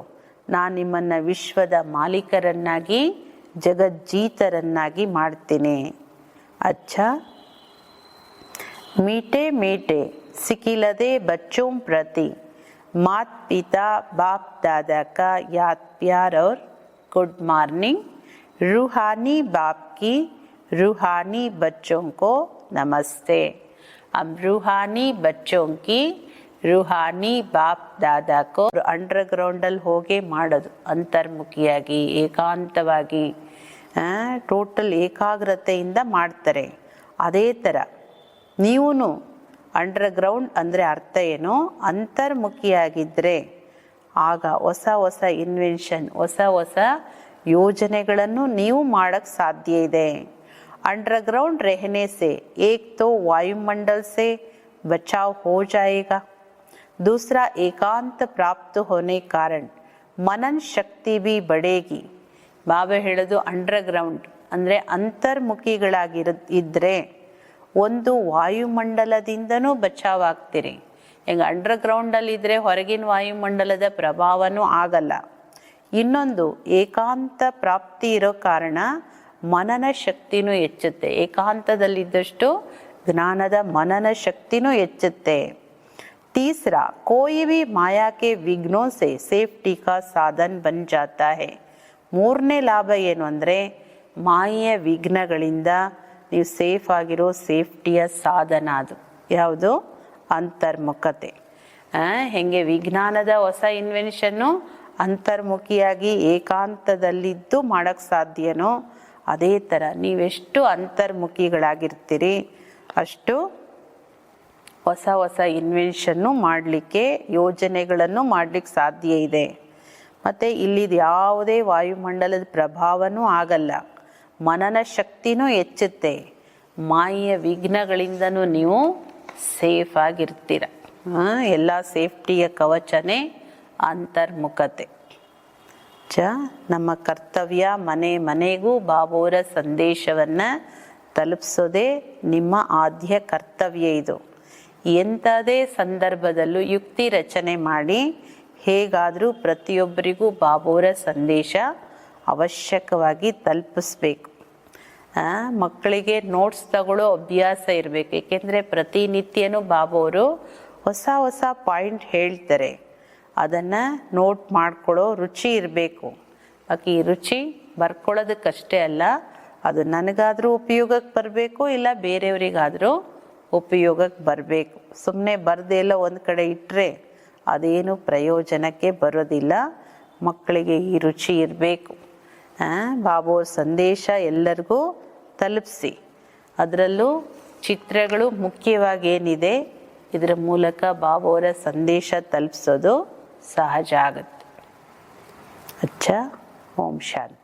ನಾನು ನಿಮ್ಮನ್ನು ವಿಶ್ವದ ಮಾಲೀಕರನ್ನಾಗಿ ಜಗಜ್ಜೀತರನ್ನಾಗಿ ಮಾಡ್ತೀನಿ. अच्छा, मीठे मीठे सिकिलदे बच्चों प्रति मात पिता बाप दादा का याद प्यार और गुड मॉर्निंग. रूहानी बाप की रूहानी बच्चों को नमस्ते. हम रूहानी बच्चों की ರೂಹಾನಿ ಬಾಪ್ ದಾದಾಕೋ ಅಂಡರ್ಗ್ರೌಂಡಲ್ಲಿ ಹೋಗಿ ಮಾಡೋದು, ಅಂತರ್ಮುಖಿಯಾಗಿ ಏಕಾಂತವಾಗಿ ಟೋಟಲ್ ಏಕಾಗ್ರತೆಯಿಂದ ಮಾಡ್ತಾರೆ. ಅದೇ ಥರ ನೀವು ಅಂಡರ್ಗ್ರೌಂಡ್ ಅಂದರೆ ಅರ್ಥ ಏನು? ಅಂತರ್ಮುಖಿಯಾಗಿದ್ದರೆ ಆಗ ಹೊಸ ಹೊಸ ಇನ್ವೆನ್ಷನ್, ಹೊಸ ಹೊಸ ಯೋಜನೆಗಳನ್ನು ನೀವು ಮಾಡೋಕ್ಕೆ ಸಾಧ್ಯ ಇದೆ. अंडरग्राउंड रहने से एक तो वायुमंडल से बचाव हो जाएगा, दूसरा एकांत प्राप्त होने कारण मनन शक्ति भी बढ़ेगी. ಬಾಬಾ ಹೇಳೋದು ಅಂಡರ್ಗ್ರೌಂಡ್ ಅಂದರೆ ಅಂತರ್ಮುಖಿಗಳಾಗಿದ್ದರೆ ಒಂದು ವಾಯುಮಂಡಲದಿಂದನೂ ಬಚಾವಾಗ್ತೀರಿ. ಈಗ ಅಂಡರ್ಗ್ರೌಂಡಲ್ಲಿದ್ದರೆ ಹೊರಗಿನ ವಾಯುಮಂಡಲದ ಪ್ರಭಾವನೂ ಆಗಲ್ಲ. ಇನ್ನೊಂದು ಏಕಾಂತ ಪ್ರಾಪ್ತಿ ಇರೋ ಕಾರಣ ಮನನ ಶಕ್ತಿನೂ ಹೆಚ್ಚುತ್ತೆ. ಏಕಾಂತದಲ್ಲಿದ್ದಷ್ಟು ಜ್ಞಾನದ ಮನನ ಶಕ್ತಿನೂ ಹೆಚ್ಚುತ್ತೆ. तीसरा, कोई भी माया के विघ्नों से सेफ्टी का साधन बन जाता है. ಮೂರನೇ ಲಾಭ ಏನು ಅಂದರೆ ಮಾಯೆಯ ವಿಘ್ನಗಳಿಂದ ನೀವು ಸೇಫ್ ಆಗಿರೋ ಸೇಫ್ಟಿಯ ಸಾಧನ. ಅದು ಯಾವುದು? ಅಂತರ್ಮುಖತೆ. ಹೆಂಗೆ ವಿಜ್ಞಾನದ ಹೊಸ ಇನ್ವೆನ್ಷನ್ನು ಅಂತರ್ಮುಖಿಯಾಗಿ ಏಕಾಂತದಲ್ಲಿದ್ದು ಮಾಡೋಕ್ಕೆ ಸಾಧ್ಯನೋ, ಅದೇ ಥರ ನೀವೆಷ್ಟು ಅಂತರ್ಮುಖಿಗಳಾಗಿರ್ತೀರಿ ಅಷ್ಟು ಹೊಸ ಹೊಸ ಇನ್ವೆನ್ಷನ್ನು ಮಾಡಲಿಕ್ಕೆ, ಯೋಜನೆಗಳನ್ನು ಮಾಡಲಿಕ್ಕೆ ಸಾಧ್ಯ ಇದೆ. ಮತ್ತು ಇಲ್ಲಿದು ಯಾವುದೇ ವಾಯುಮಂಡಲದ ಪ್ರಭಾವನೂ ಆಗಲ್ಲ. ಮನನ ಶಕ್ತಿನೂ ಹೆಚ್ಚುತ್ತೆ. ಮಾಯೆಯ ವಿಘ್ನಗಳಿಂದನೂ ನೀವು ಸೇಫ್ ಆಗಿರ್ತೀರ. ಎಲ್ಲ ಸೇಫ್ಟಿಯ ಕವಚನೇ ಅಂತರ್ಮುಖತೆ. ನಮ್ಮ ಕರ್ತವ್ಯ ಮನೆ ಮನೆಗೂ ಬಾಬೋರ ಸಂದೇಶವನ್ನು ತಲುಪಿಸೋದೇ ನಿಮ್ಮ ಆದ್ಯ ಕರ್ತವ್ಯ. ಇದು ಎಂಥದೇ ಸಂದರ್ಭದಲ್ಲೂ ಯುಕ್ತಿ ರಚನೆ ಮಾಡಿ ಹೇಗಾದರೂ ಪ್ರತಿಯೊಬ್ಬರಿಗೂ ಬಾಬೋರ ಸಂದೇಶ ಅವಶ್ಯಕವಾಗಿ ತಲುಪಿಸ್ಬೇಕು. ಮಕ್ಕಳಿಗೆ ನೋಟ್ಸ್ ತಗೊಳ್ಳೋ ಅಭ್ಯಾಸ ಇರಬೇಕು. ಏಕೆಂದರೆ ಪ್ರತಿನಿತ್ಯನೂ ಬಾಬೋರು ಹೊಸ ಹೊಸ ಪಾಯಿಂಟ್ ಹೇಳ್ತಾರೆ. ಅದನ್ನು ನೋಟ್ ಮಾಡ್ಕೊಳ್ಳೋ ರುಚಿ ಇರಬೇಕು. ಬಾಕಿ ಈ ರುಚಿ ಬರ್ಕೊಳ್ಳೋದಕ್ಕಷ್ಟೇ ಅಲ್ಲ, ಅದು ನನಗಾದರೂ ಉಪಯೋಗಕ್ಕೆ ಬರಬೇಕು, ಇಲ್ಲ ಬೇರೆಯವರಿಗಾದರೂ ಉಪಯೋಗಕ್ಕೆ ಬರಬೇಕು. ಸುಮ್ಮನೆ ಬರದೇ ಎಲ್ಲ ಒಂದು ಕಡೆ ಇಟ್ಟರೆ ಅದೇನು ಪ್ರಯೋಜನಕ್ಕೆ ಬರೋದಿಲ್ಲ. ಮಕ್ಕಳಿಗೆ ಈ ರುಚಿ ಇರಬೇಕು. ಬಾಬೋರ ಸಂದೇಶ ಎಲ್ಲರಿಗೂ ತಲುಪಿಸಿ. ಅದರಲ್ಲೂ ಚಿತ್ರಗಳು ಮುಖ್ಯವಾಗಿ ಏನಿದೆ, ಇದರ ಮೂಲಕ ಬಾಬೋರ ಸಂದೇಶ ತಲುಪಿಸೋದು ಸಹಜ ಆಗುತ್ತೆ. ಅಚ್ಚಾ, ಓಂ ಶಾಂತಿ.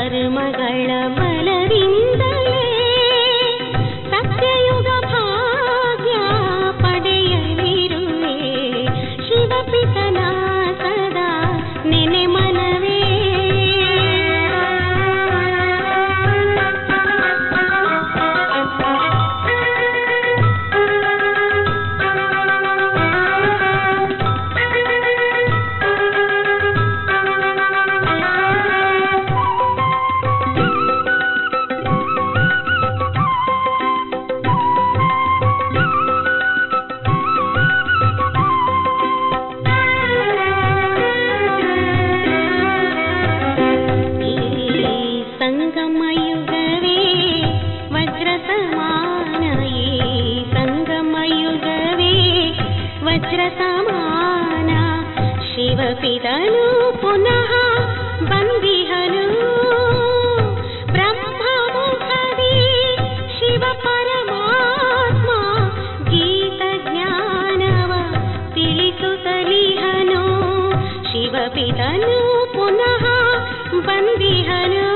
ಕರ್ಮಗಳ ಬಲದಿಂದಲೇ ಸತ್ಯಯುಗ ಭಾಗ್ಯ ಪಡೆಯಲಿರುವೆ ಶಿವಪಿತನ ಸಂಗಮಯುಗವೇ ವಜ್ರ ಸಮಾನ, ಈ ಸಂಗಮಯುಗವೇ ವಜ್ರ ಸಮಾನ. ಶಿವಪಿತನು ಪುನಃ ಬಂದಿಹನು ಬ್ರಹ್ಮಮುಖದಿ, ಶಿವ ಪರಮಾತ್ಮ ಗೀತ ಜ್ಞಾನವ ತಿಳಿಸುತ್ತಲಿಹನು. ಶಿವಪಿತನು ಪುನಃ ಬಂದಿಹನು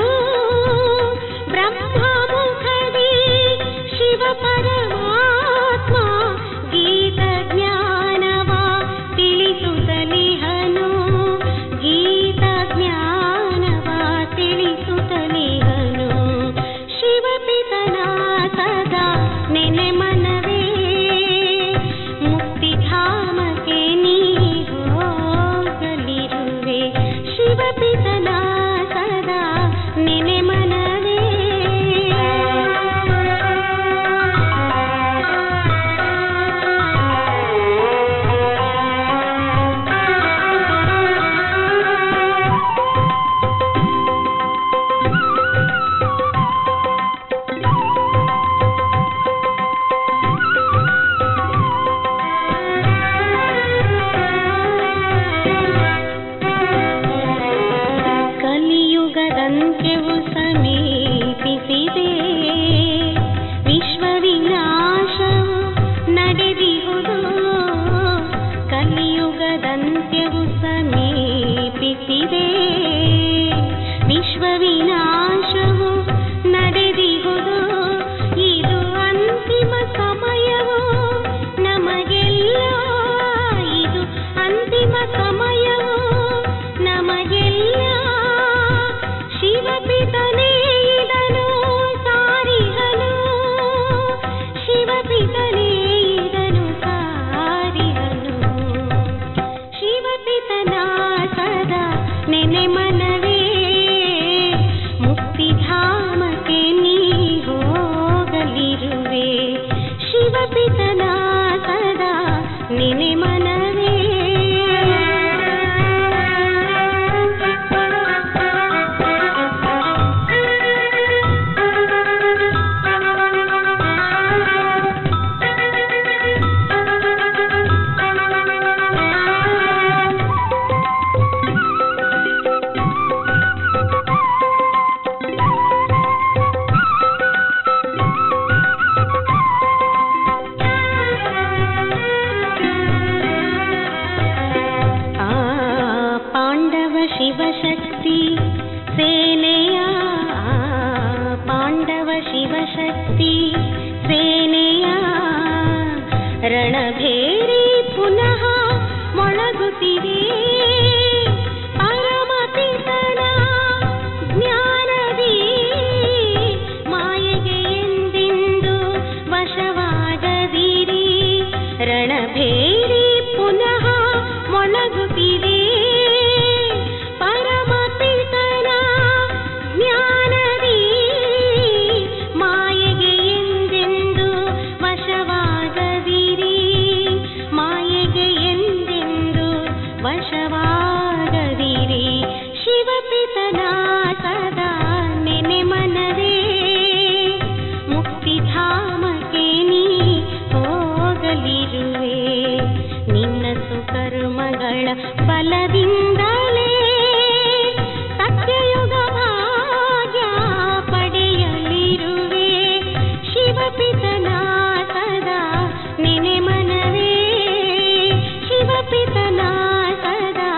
ಬ್ರಹ್ಮಮುಖದಿ, ಶಿವ ಪರಮಾತ್ಮ ಗೀತ ಜ್ಞಾನವ ತಿಳಿಸುತ್ತಲಿಹನು. ಗೀತ ಜ್ಞಾನವ ತಿಳಿಸುತ್ತಲಿಹನು. ಶಿವಪಿತನ ಸದಾ ನೆನೆ ಮನವೇ, ಮುಕ್ತಿಧಾಮಕ್ಕೆ ನೀ ಹೋಗಲಿರುವೆ. ಶಿವಪಿತನ ಸದಾ ನೆನೆ ಮನವೇ. ಕಲಿಯುಗದಂತ್ಯವು ಸಮೀಪಿಸಿದೆ, ವಿಶ್ವವಿನಾಶವು ನಡೆದಿಹುದು. ಕಲಿಯುಗದಂತ್ಯವು ಸಮೀಪಿಸಿದೆ, ವಿಶ್ವವಿನಾಶವು ನಡೆದಿಹುದು. ಇದು ಅಂತಿಮ ಸಮಯವು ನಮಗೆಲ್ಲ, ಇದು ಅಂತಿಮ ಸಮಯವು ನಮಗೆಲ್ಲ. ಶಿವಪಿತನೇ ಇದನು ಸಾರಿಹನು, ಶಿವಪಿತನೇ ಇದನು ಸಾರಿಹನು. ಶಿವಪಿತನ ಸದಾ ನೆನೆ ಮನವೇ, ಮುಕ್ತಿಧಾಮಕ್ಕೆ ನೀ ಹೋಗಲಿರುವೆ. ಶಿವಪಿತನ ಸದಾ ನೆನೆ ಮನವೇ. ಪಾಂಡವ ಶಿವಶಕ್ತಿ ಸೇನೆಯ, ಪಾಂಡವ ಶಿವಶಕ್ತಿ ಸೇನೆಯ ರಣಭೇರಿ ಪುನಃ ಮೊಳಗುತ್ತಿದೆ. ಪರಮಪಿತನ ಜ್ಞಾನದಿ ಮಾಯೆಗೆ ಎಂದೆಂದು ವಶವಾಗದಿರಿ. ರಣಭೇರಿ ಪುನಃ ಮೊಳಗುತ್ತಿದೆ. ಪರಮಪಿತನ ಜ್ಞಾನದಿ ಮಾಯೆಗೆ ಎಂದೆಂದು ವಶವಾಗದಿರಿ. ಮಾಯೆಗೆ ಎಂದೆಂದು ವಶವಾಗದಿರಿ. ಶಿವಪಿತನ ಸದಾ ನೆನೆ ಮನವೇ, ಮುಕ್ತಿಧಾಮಕ್ಕೆ ನೀ ಹೋಗಲಿರುವೆ. ನಿನ್ನ ಸುಕರ್ಮಗಳ ಬಲದಿಂದಲೇ ಸತ್ಯಯುಗ ಭಾಗ್ಯ ಪಡೆಯಲಿರುವೆ. ಶಿವಪಿತನ ಸದಾ ನೆನೆ ಮನವೇ, ಶಿವಪಿತನ ಸದಾ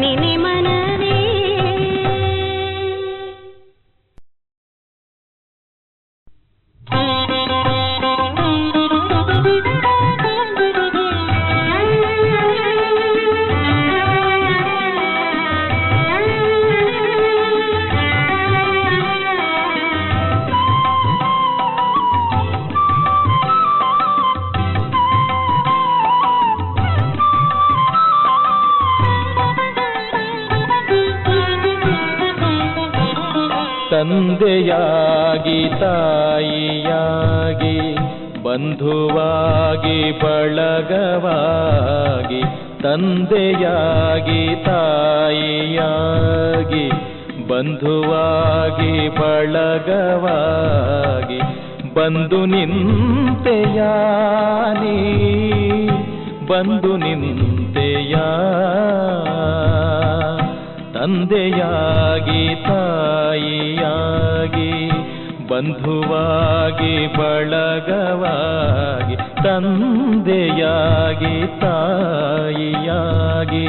ನೆನೆ ಮನವೇ. ತಂದೆಯಾಗಿ ತಾಯಿಯಾಗಿ ಬಂಧುವಾಗಿ ಬಳಗವಾಗಿ, ತಂದೆಯಾಗಿ ತಾಯಿಯಾಗಿ ಬಂಧುವಾಗಿ ಬಳಗವಾಗಿ ಬಂದು ನಿಂತೆಯ ನೀ ಬಂದು ನಿಂತೆಯ ತಂದೆಯಾಗಿ ತಾಯಿಯಾಗಿ ಬಂಧುವಾಗಿ ಬಳಗವಾಗಿ ತಂದೆಯಾಗಿ ತಾಯಿಯಾಗಿ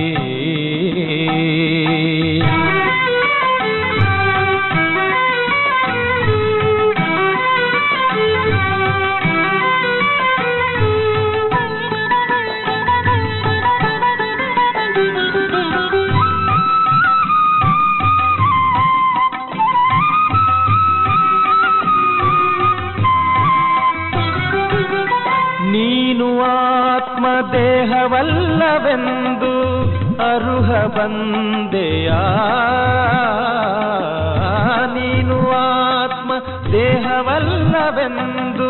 ದೇಹವಲ್ಲವೆಂದು ಅರುಹ ಬಂದೆಯ ನೀನು ಆತ್ಮ ದೇಹವಲ್ಲವೆಂದು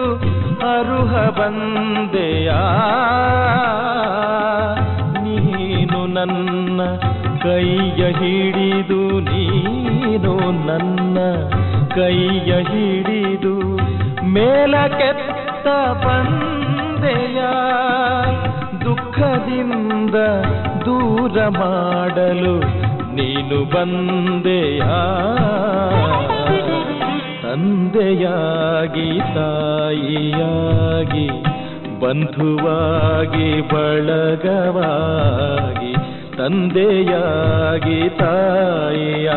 ಅರುಹ ಬಂದೆಯ ನೀನು ನನ್ನ ಕೈಯ ಹಿಡಿದು ನೀನು ನನ್ನ ಕೈಯ ಹಿಡಿದು ಮೇಲಕ್ಕೆತ್ತ ಬಂದೆಯ ದುಃಖದಿಂದ ದೂರ ಮಾಡಲು ನೀನು ಬಂದೆಯ ತಂದೆಯಾಗಿ ತಾಯಿಯಾಗಿ ಬಂಧುವಾಗಿ ಬಳಗವಾಗಿ ತಂದೆಯಾಗಿ ತಾಯಿಯಾಗಿ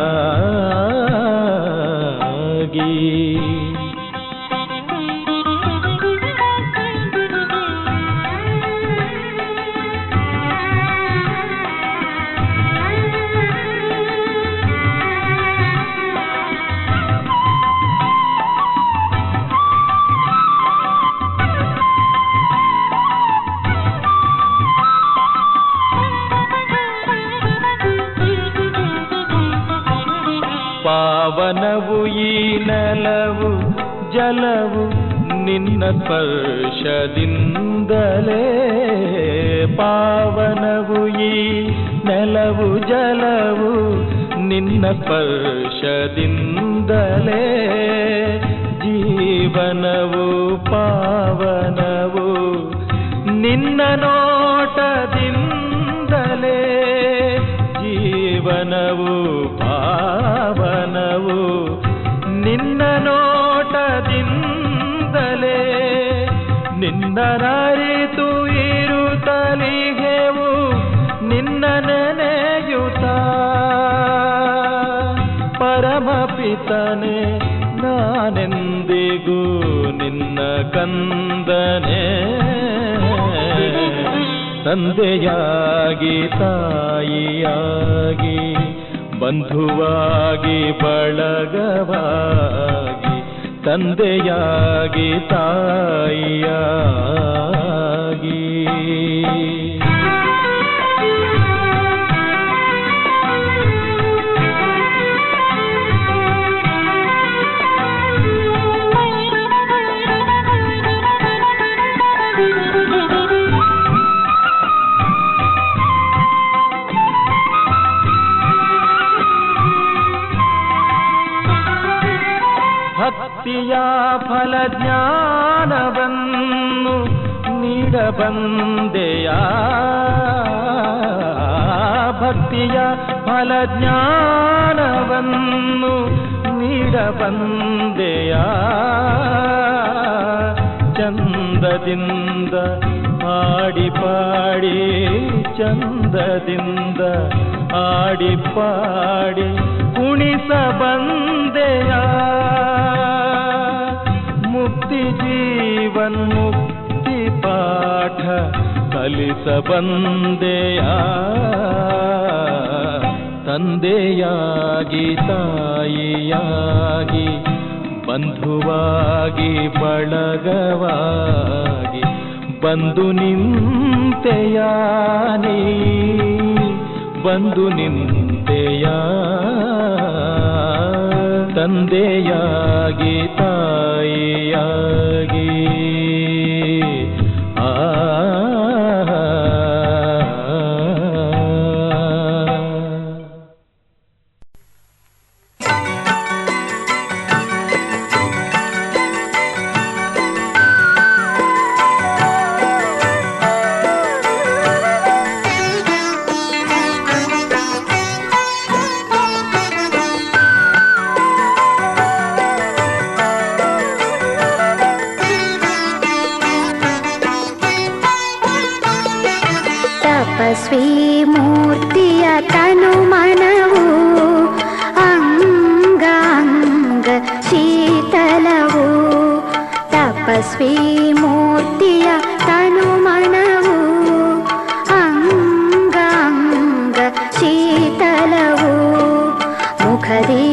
ಪಾವನವು ಈ ನೆಲವು ಜಲವು ನಿನ್ನ ಸ್ಪರ್ಶದಿಂದಲೇ ಪಾವನವು ಈ ನೆಲವು ಜಲವು ನಿನ್ನ ಸ್ಪರ್ಶದಿಂದಲೇ ಜೀವನವು ಪಾವನವು ನಿನ್ನ ನೋಟದಿಂದಲೇ ಜೀವನವು ಪಾವನವು ನಿನ್ನ ನೋಟದಿಂದಲೇ ನಿನ್ನ ಅರಿತು ಇರುತ್ತಲಿಗೆವು ನಿನ್ನ ನೆನೆಯುತ್ತ ಪರಮಪಿತನೇ ನಾನೆಂದಿಗೂ ನಿನ್ನ ಕಂದನೇ ತಂದೆಯಾಗಿ ತಾಯಿಯಾಗಿ ಬಂಧುವಾಗಿ ಬಳಗವಾಗಿ ತಂದೆಯಾಗಿ ತಾಯಿಯಾಗಿ ಭಕ್ತಿಯ ಫಲ ಜ್ಞಾನವನ್ನು ನೀಡಬಂದೆಯ ಭಕ್ತಿಯ ಫಲ ಜ್ಞಾನವನ್ನು ನೀಡಬಂದೆಯ ಚಂದದಿಂದ ಆಡಿ ಪಾಡಿ ಚಂದದಿಂದ ಆಡಿ ಪಾಡಿ ಕುಣಿಸಬಂದೆಯ ಮುಕ್ತಿ ಜೀವನ್ಮುಕ್ತಿ ಪಾಠ ಕಲಿಸಬಂದೆಯ ತಂದೆಯಾಗಿ ತಾಯಿಯಾಗಿ ಬಂಧುವಾಗಿ ಬಳಗವಾಗಿ ಬಂದು ನಿಂತೆಯ ನೀ ಬಂದು ನಿಂತೆಯ ತಂದೆಯಾಗಿ ತಾಯಿಯಾಗಿ ತಪಸ್ವಿ ಮೂರ್ತಿಯ ತನು ಮನವು ಅಂಗಾಂಗ ಶೀತಲವು. ತಪಸ್ವಿ ಮೂರ್ತಿಯ ತನು ಮನವು ಅಂಗಾಂಗ ಶೀತಲವು. ಮುಖದಿ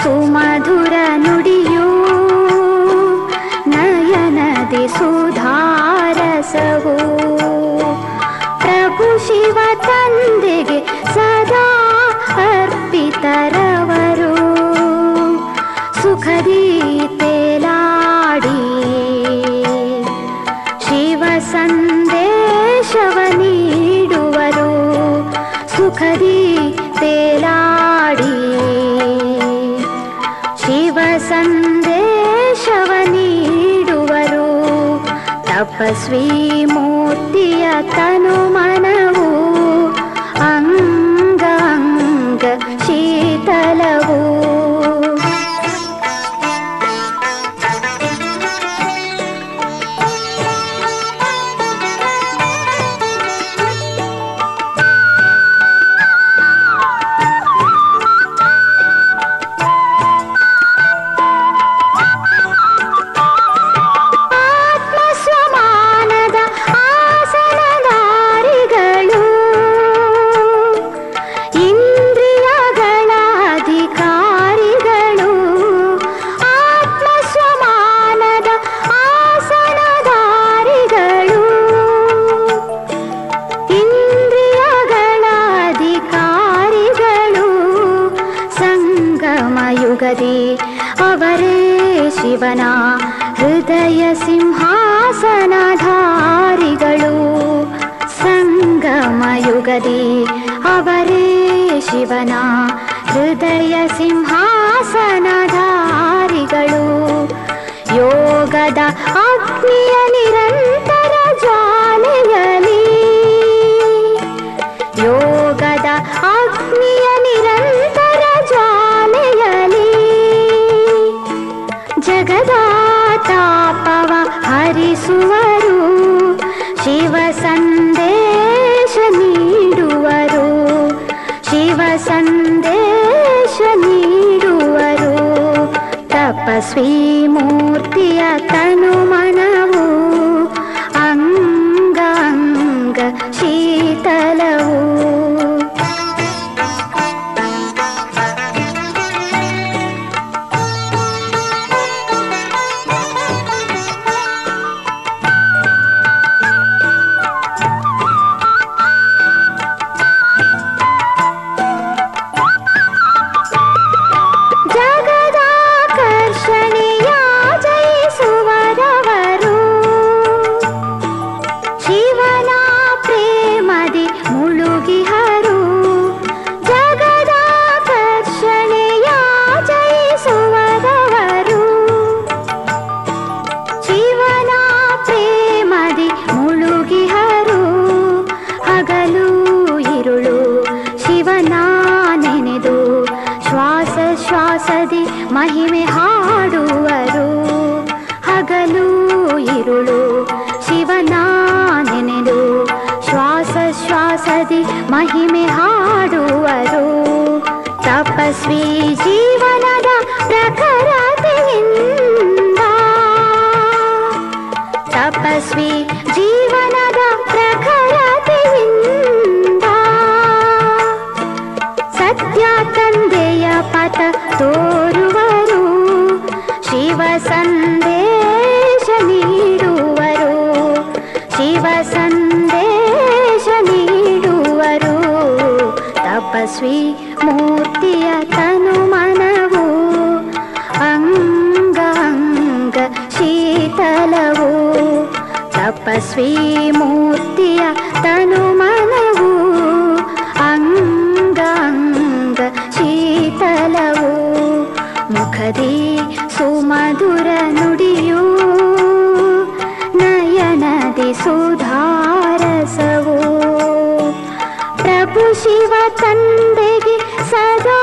ಸುಮಧುರ ನುಡಿಯು ನಯನದಿ ಸುಧಾರಸವು. ಪ್ರಭು ಶಿವ ತಂದೆಗೆ ಸದಾ ಅರ್ಪಿತರವರು. ಸುಖದಿ ತೇಲಾಡಿ ಶಿವ ಸಂದೇಶವ ನೀಡುವರು. ಸುಖದಿ ತೇಲಾಡಿ ಶಿವ ಸಂದೇಶವ ನೀಡುವರು. ತಪಸ್ವಿ ಮೂರ್ತಿಯ ತನು ಮನವು ಅಂಗಾಂಗ ಶೀತಲವು. ಅವರೇ ಶಿವನ ಹೃದಯ ಸಿಂಹಾಸನಧಾರಿಗಳು. ಸಂಗಮ ಯುಗದಿ ಅವರೇ ಶಿವನ ಹೃದಯ ಸಿಂಹಾಸನಧಾರಿಗಳು. ಯೋಗದ ಅಗ್ನಿಯ ನಿರಂತರ ಜ್ವಾಲೆಯಲಿ, ಯೋಗದ ಅಗ್ನಿಯ ನಿರಂತರ ಜ್ವಾಲೆಯಲಿ ಜಗದ ತಾಪವ ಹರಿಸುವರು. ಶಿವ ಸಂದೇಶ ನೀಡುವರು. ಶಿವ ಸಂದೇಶ ನೀಡುವರು. ತಪಸ್ವಿ ಮೂರ್ತಿಯ ತನು ಮನವು ಅಂಗಾಂಗ ಶೀತಲವು. ಶ್ವಾಸದಿ ಮಹಿಮೆ ಹಾಡುವರು. ಹಗಲು ಇರುಳು ಶಿವನ ನೆನೆದು ಶ್ವಾಸ ಶ್ವಾಸದಿ ಮಹಿಮೆ ಹಾಡುವರು. ತಪಸ್ವಿ ಜೀವನದ ಪ್ರಖರತೆಯಿಂದ, ತಪಸ್ವಿ ಜೀವನದ ಪ್ರಖರತೆಯಿಂದ ಸತ್ಯ ತಂದೆಯ ಪಥ ತೋರುವರು. ಶಿವ ಸಂದೇಶ ನೀಡುವರು. ಶಿವ ಸಂದೇಶ ನೀಡುವರು. ತಪಸ್ವಿ ಮೂರ್ತಿಯ ತನು ಮನವು ಅಂಗಾಂಗ ಶೀತಲವು. ತಪಸ್ವಿ ಮೂರ್ತಿಯ ತನು ಮನವು ಅಂಗಾಂಗ ಶೀತಲವು. ಮುಖದಿ ಸುಮಧುರ ನುಡಿಯು ನಯನದಿ ಸುಧಾರಸವು. ಪ್ರಭು ಶಿವ ತಂದೆಗೆ ಸದಾ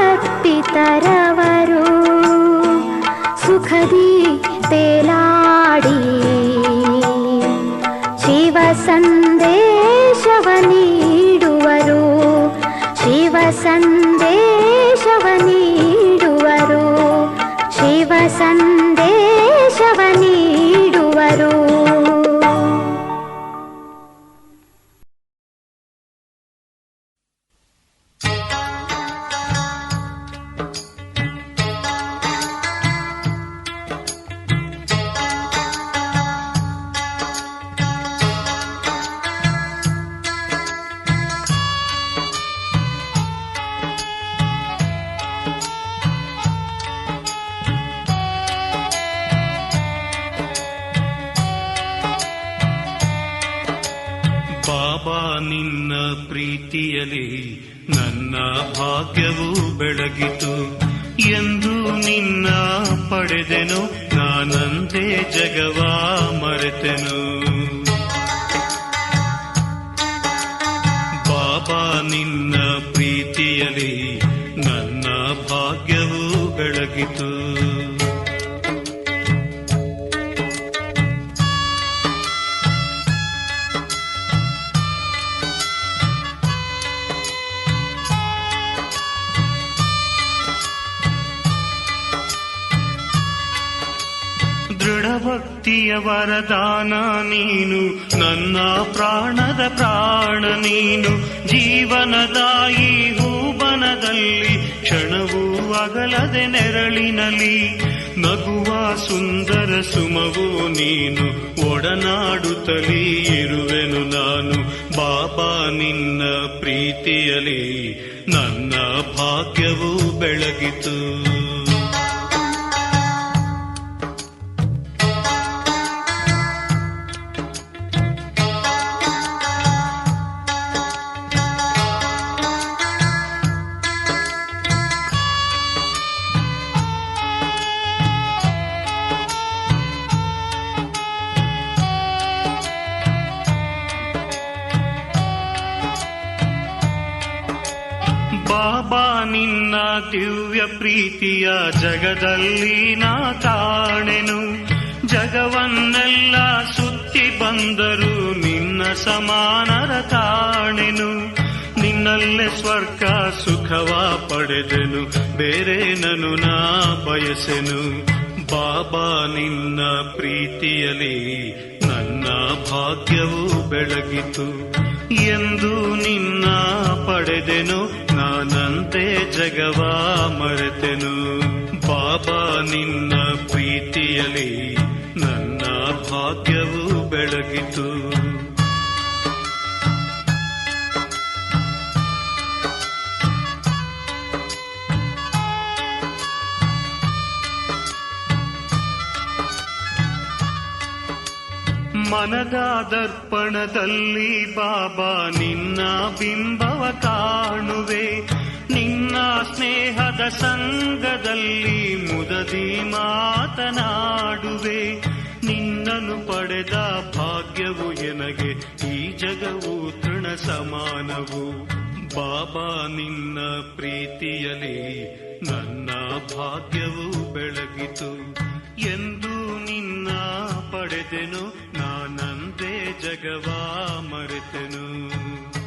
ಅರ್ಪಿತರವರು. ಸುಖದಿ ತೇಲಾಡಿ ಶಿವ ಸಂದೇಶವ ನೀಡುವರು. ಸಂದೇಶವ ನೀಡುವರು. ಬಾಬಾ ನಿನ್ನ ಪ್ರೀತಿಯಲಿ ನನ್ನ ಭಾಗ್ಯವು ಬೆಳಗಿತು. ಎಂದು ನಿನ್ನ ಪಡೆದೆನು, ನಾನಂದೇ ಜಗವ ಮರೆತೆನು. ಬಾಬಾ ನಿನ್ನ ಪ್ರೀತಿಯಲಿ ನನ್ನ ಭಾಗ್ಯವು ಬೆಳಗಿತು. ದೃಢಭಕ್ತಿಯ ವರದಾನ ನೀನು, ನನ್ನ ಪ್ರಾಣದ ಪ್ರಾಣ ನೀನು. ಜೀವನದಾಯಿ ಹೂಬನದಲ್ಲಿ ಕ್ಷಣವೂ ಅಗಲದೆ ನೆರಳಿನಲಿ ನಗುವ ಸುಂದರ ಸುಮವೂ ನೀನು. ಒಡನಾಡುತ್ತಲೇ ಇರುವೆನು ನಾನು. ಬಾಬಾ ನಿನ್ನ ಪ್ರೀತಿಯಲಿ ನನ್ನ ಭಾಗ್ಯವು ಬೆಳಗಿತು. ಬಾಬಾ ನಿನ್ನ ದಿವ್ಯ ಪ್ರೀತಿಯ ಜಗದಲ್ಲಿ ನಾ ಕಾಣೆನು. ಜಗವನ್ನೆಲ್ಲ ಸುತ್ತಿ ಬಂದರು ನಿನ್ನ ಸಮಾನರ ಕಾಣೆನು. ನಿನ್ನಲ್ಲೇ ಸ್ವರ್ಗ ಸುಖವ ಪಡೆದೆನು, ಬೇರೆ ನನು ನಾ ಬಯಸೆನು. ಬಾಬಾ ನಿನ್ನ ಪ್ರೀತಿಯಲಿ ನನ್ನ ಭಾಗ್ಯವು ಬೆಳಗಿತು. ಎಂದು ನಿನ್ನ ಪಡೆದೆನು, ನಾನಂತೆ ಜಗವ ಮರೆತೆನು. ಬಾಬಾ ನಿನ್ನ ಪ್ರೀತಿಯಲಿ ನನ್ನ ಭಾಗ್ಯವು ಬೆಳಗಿತು. ಮನದ ದರ್ಪಣದಲ್ಲಿ ಬಾಬಾ ನಿನ್ನ ಬಿಂಬವ ಕಾಣುವೆ. ನಿನ್ನ ಸ್ನೇಹದ ಸಂಗದಲ್ಲಿ ಮುದದಿ ಮಾತನಾಡುವೆ. ನಿನ್ನನ್ನು ಪಡೆದ ಭಾಗ್ಯವು ಎನಗೆ ಈ ಜಗವು ತೃಣ ಸಮಾನವು. ಬಾಬಾ ನಿನ್ನ ಪ್ರೀತಿಯಲಿ ನನ್ನ ಭಾಗ್ಯವು ಬೆಳಗಿತು. ಎಂದು ನಿನ್ನ ಪಡೆದೆನು, ನಾನಂದೇ ಜಗವ ಮರೆತೆನು.